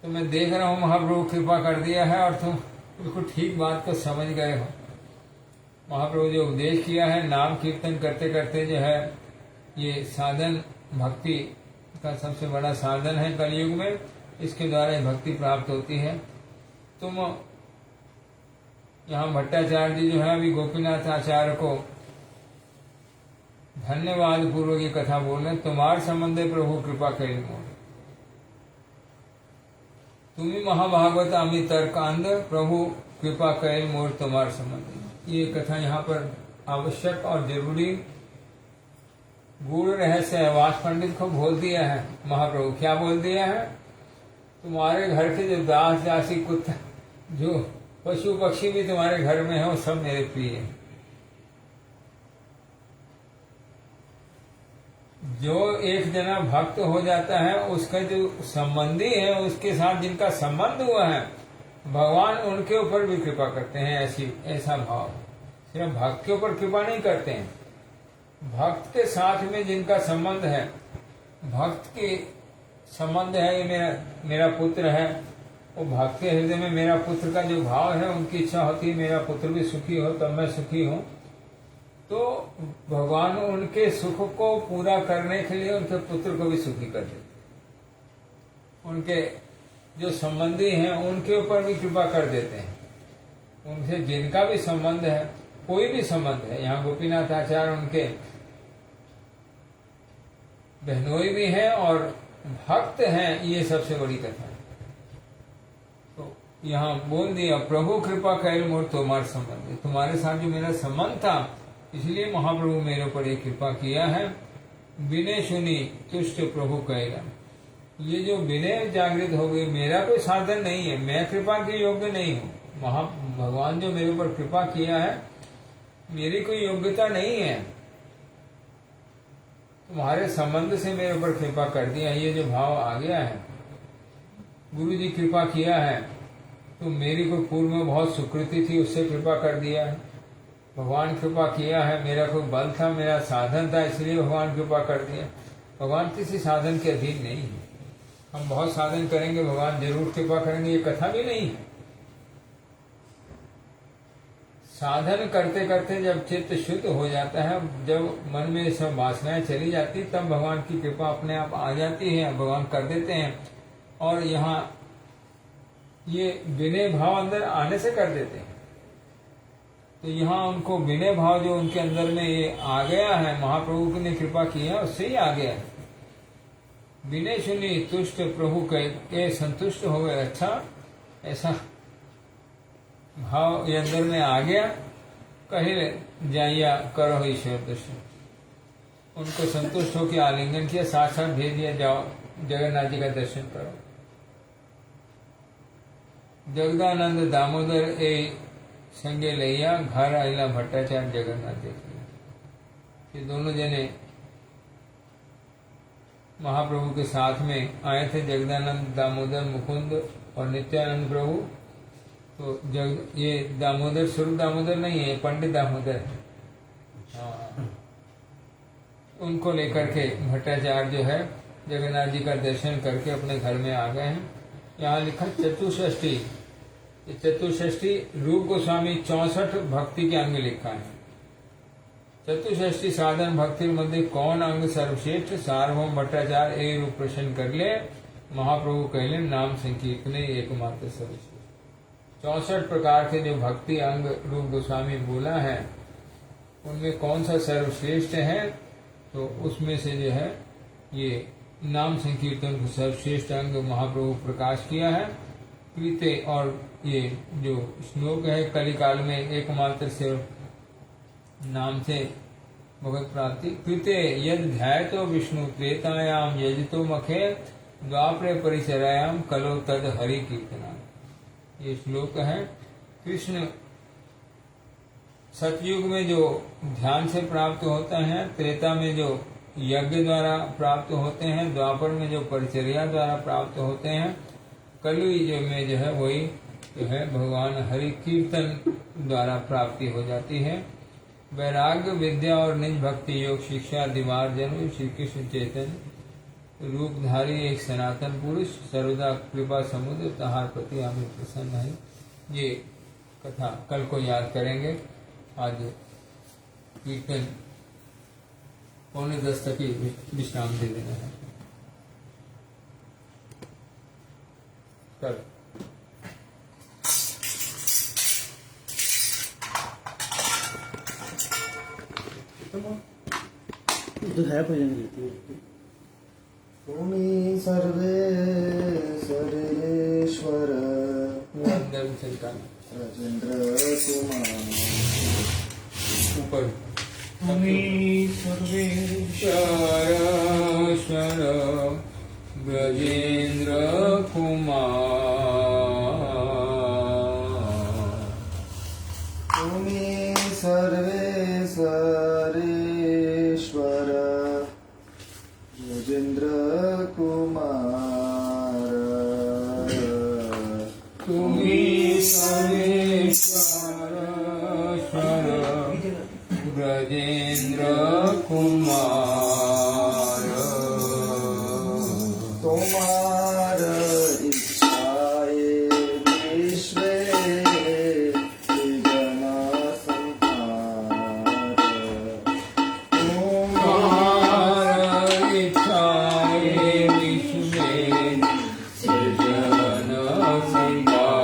तो मैं देख रहा हूँ महाप्रभु कृपा कर दिया है और तुम बिल्कुल ठीक बात को समझ गए हो। महाप्रभु जो उपदेश किया है, नाम कीर्तन करते करते जो है ये साधन भक्ति का सबसे बड़ा साधन है कलयुग में, इसके द्वारा भक्ति प्राप्त होती है। तुम यहाँ भट्टाचार्य जी जो है अभी गोपीनाथ आचार्य को धन्यवाद पूर्वक ये कथा बोल रहे, तुम्हार संबंधे प्रभु कृपा करें मोर, तुम्ही महाभागवत आमी तर्कांध, प्रभु कृपा करें मोर तुम्हार संबंधे। ये कथा यहाँ पर आवश्यक और जरूरी गूढ़ रहस्य है। वास पंडित को बोल दिया है महाप्रभु, क्या बोल दिया है? तुम्हारे घर के जो दास दासी कुत्ता जो पशु पक्षी भी तुम्हारे घर में है वो सब मेरे प्रिय है। जो एक जना भक्त हो जाता है उसका जो संबंधी है, उसके साथ जिनका संबंध हुआ है, भगवान उनके ऊपर भी कृपा करते हैं। ऐसा भाव, सिर्फ भक्त के ऊपर कृपा नहीं करते हैं, भक्त के साथ में जिनका संबंध है, भक्त के संबंध है, ये मेरा पुत्र है, वो भक्त के हृदय में मेरा पुत्र का जो भाव है, उनकी इच्छा होती है मेरा पुत्र भी सुखी हो तब मैं सुखी हूँ। तो भगवान उनके सुख को पूरा करने के लिए उनके पुत्र को भी सुखी कर देते, उनके जो संबंधी हैं उनके ऊपर भी कृपा कर देते हैं। उनसे जिनका भी संबंध है, कोई भी संबंध है, यहाँ गोपीनाथ आचार्य उनके बहनोई भी हैं और भक्त हैं, ये सबसे बड़ी कथा है। तो यहाँ बोल दिया प्रभु कृपा कैल मोर तुम्हार संबंध, तुम्हारे साथ जो मेरा संबंध था इसलिए महाप्रभु मेरे ऊपर ये कृपा किया है। विनय सुनी तुष्ट प्रभु कैला, ये जो विनय जागृत हो गई, मेरा कोई साधन नहीं है, मैं कृपा के योग्य नहीं हूँ। भगवान जो मेरे ऊपर कृपा किया है, मेरी कोई योग्यता नहीं है, तुम्हारे संबंध से मेरे ऊपर कृपा कर दिया। ये जो भाव आ गया है, गुरु जी कृपा किया है, तो मेरी कोई पूर्व में बहुत सुकृति थी, उससे कृपा कर दिया है। भगवान कृपा किया है, मेरा कोई बल था, मेरा साधन था, इसलिए भगवान कृपा कर दिया। भगवान किसी साधन के अधीन नहीं है। हम बहुत साधन करेंगे, भगवान जरूर कृपा करेंगे, ये कथा भी नहीं है। साधन करते करते जब चित्त शुद्ध हो जाता है, जब मन में सब वासनाएं चली जाती, तब भगवान की कृपा अपने आप आ जाती है, भगवान कर देते हैं। और यहाँ ये विनय भाव अंदर आने से कर देते हैं। तो यहाँ उनको विनय भाव जो उनके अंदर में ये आ गया है, महाप्रभु ने कृपा की है, उससे ही आ गया है। विनय सुनी तुष्ट प्रभु के संतुष्ट हो गए, अच्छा ऐसा भाव ये अंदर में आ गया। कहे जाइया करो ईश्वर दर्शन, उनको संतुष्ट होकर आलिंगन किया, साथ साथ भेज दिया, जाओ जगन्नाथ जी का दर्शन करो। जगदानंद दामोदर ए संगे लैया, घर आइला भट्टाचार्य जगन्नाथ देख। ये दोनों जने महाप्रभु के साथ में आए थे, जगदानंद दामोदर मुकुंद और नित्यानंद प्रभु। तो ये दामोदर स्वरूप दामोदर नहीं है, पंडित दामोदर है। हाँ, उनको लेकर के भट्टाचार्य जो है जगन्नाथ जी का दर्शन करके अपने घर में आ गए हैं। यहाँ लिखा चतुष्षष्ठी, ये चतुष्षष्ठी रूप गोस्वामी 64 भक्ति के अंग लिखा है। चतुष्षष्ठी साधन भक्ति मध्य कौन अंग सर्वश्रेष्ठ, सार्वभौम भट्टाचार्य ए रूप प्रश्न कर ले, महाप्रभु कहले नाम संकीर्तने एकमात्र सर्वश्रेष्ठ। 64 प्रकार के जो भक्ति अंग रूप गोस्वामी बोला है, उनमें कौन सा सर्वश्रेष्ठ है? तो उसमें से जो है ये नाम संकीर्तन को सर्वश्रेष्ठ अंग महाप्रभु प्रकाश किया है। कृते, और ये जो श्लोक है, कलिकाल में एकमात्र से नाम से भगवत प्राप्ति। कृते यद ध्यायतो विष्णु त्रेतायाम यजतो मखे, द्वापरे परिचरायाम कलो तद हरि कीर्तना। ये श्लोक है। कृष्ण सतयुग में जो ध्यान से प्राप्त होता है, त्रेता में जो यज्ञ द्वारा प्राप्त होते हैं, द्वापर में जो परिचर्या द्वारा प्राप्त होते हैं, कलयुग में जो है वही जो है भगवान हरि कीर्तन द्वारा प्राप्ति हो जाती है। वैराग्य, विद्या और निज भक्ति योग शिक्षा दिवार जन्म श्री कृष्ण चैतन्य रूपधारी एक सनातन पुरुष सर्वदा कृपा समुद्र तहार प्रति हमें प्रसन्न है। ये कथा कल को याद करेंगे। आज कीर्तन 9:45 तक ही विश्राम दे देना है। कल तो है भजन गीत तुम्ही सर्वे सर्वेश्वर अंदर संतान राजेंद्र कुमार ऊपर तुम्ही सर्वेश्वर शर ब्रजेंद्र कुमार तुम्ही सर्वे सर्वेश्वर राजेंद्र कुमार तुम्ही सर्वेश्वर शर ब्रजेंद्र कुमार तुम्हार इच्छाए विश्वे जन संहार तुम्हार इच्छाए विश्व में सृजन संहार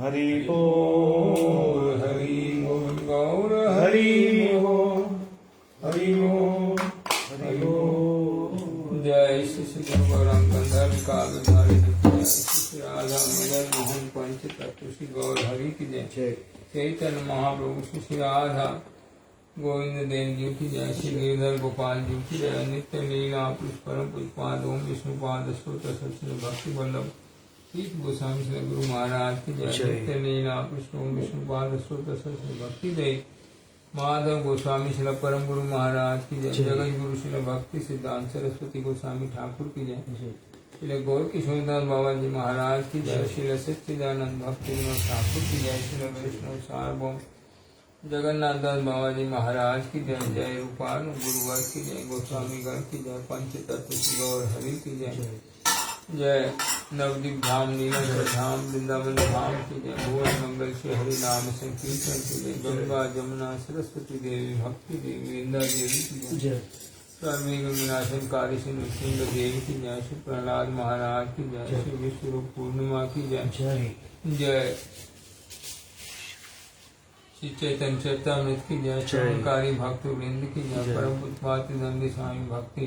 हरि बोल हरि बोल गौर हरि बोल हरि बोल हरि बोल। जय श्री श्री गुरु गौरांग गंधर्व काव्यधारी जय श्री राधा मदन मोहन पंच तत्व श्री गौर हरि की जय जय चैतन्य महाप्रभु श्री श्री राधा गोविंद देव जी की जय श्री गिरधर गोपाल जी की जय नित्य लीला पुष्परम पुष्पाद ओम विष्णुपाद स्तोत्र सत्य भक्ति वल्लभ तीर्थ गोस्वामी श्री गुरु महाराज की जय जय। नित्य लीला पुष्प ओम विष्णुपाद स्तोत्र सत्य भक्ति दे माधव गोस्वामी श्री परम गुरु महाराज की जय जय। जगत गुरु श्री भक्ति सिद्धांत सरस्वती गोस्वामी ठाकुर की जय जय श्री गौर किशोरदास बाबा जी महाराज की जय श्री सच्चिदानंद भक्ति विनोद ठाकुर की जय श्री वैष्णव सार्वभौम जगन्नाथ दास बाबा जी महाराज की जय जय रूपाल गुरुवर की जय गोस्वामी गण की जय पंच तत्व श्री गौर हरि की जय जय नवदीप धाम नीलम धाम वृंदावन धाम की जय भुवन मंगल श्री हरि नाम संकीर्तन की जय गंगा जमुना सरस्वती देवी भक्ति देवी वृंदा देवी की जय जय सर्वमेघ विनाशनकारी श्री नृसिंह देवी की जय श्री प्रहलाद महाराज की जय श्री विश्वरूप पूर्णिमा की जय जय जय श्री चैतन्य चैतामृत की जय श्रवणकारी भक्त वृंद की जय परम उत्पाती नंदी स्वामी भक्ति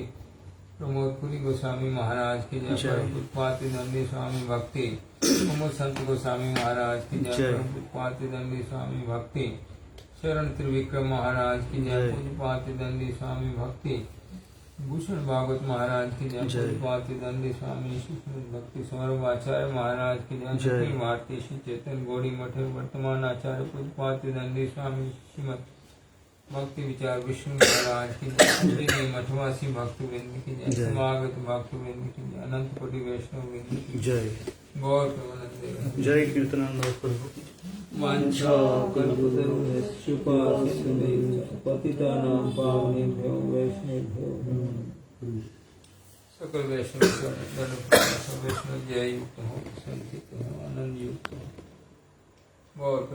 प्रमोदपुरी गोस्वामी महाराज की जय परम उत्पाती नंदी स्वामी भक्ति प्रमोद संत गोस्वामी महाराज की जय परम उत्पाती नंदी स्वामी भक्ति शरण त्रिविक्रम महाराज की जय पूज्यपाती दंडी स्वामी भक्ति भूषण भागवत महाराज की जय पूज्यपाती दंडी स्वामी शिष्य भक्ति सौरभ आचार्य महाराज की जय अखिल भारतीय श्री चेतन गौड़ी मठ वर्तमान आचार्य पूज्यपाती दंडी स्वामी श्रीमद भक्ति विचार विष्णु महाराज की जय मठवासी भक्ति वृंद की जय समागत भक्ति वृंद की जय अनंत कोटि वैष्णव वृंद की जय गौर प्रवनंदे जय कीर्तनानंद प्रभु वाञ्छा कल्पतरुभ्यश्च कृपा पतितानां पावनेभ्यो वैष्णवेभ्यो सकल वैष्णव वैष्णव जय युक्त हो संचित हो आनंद युक्त हो गौर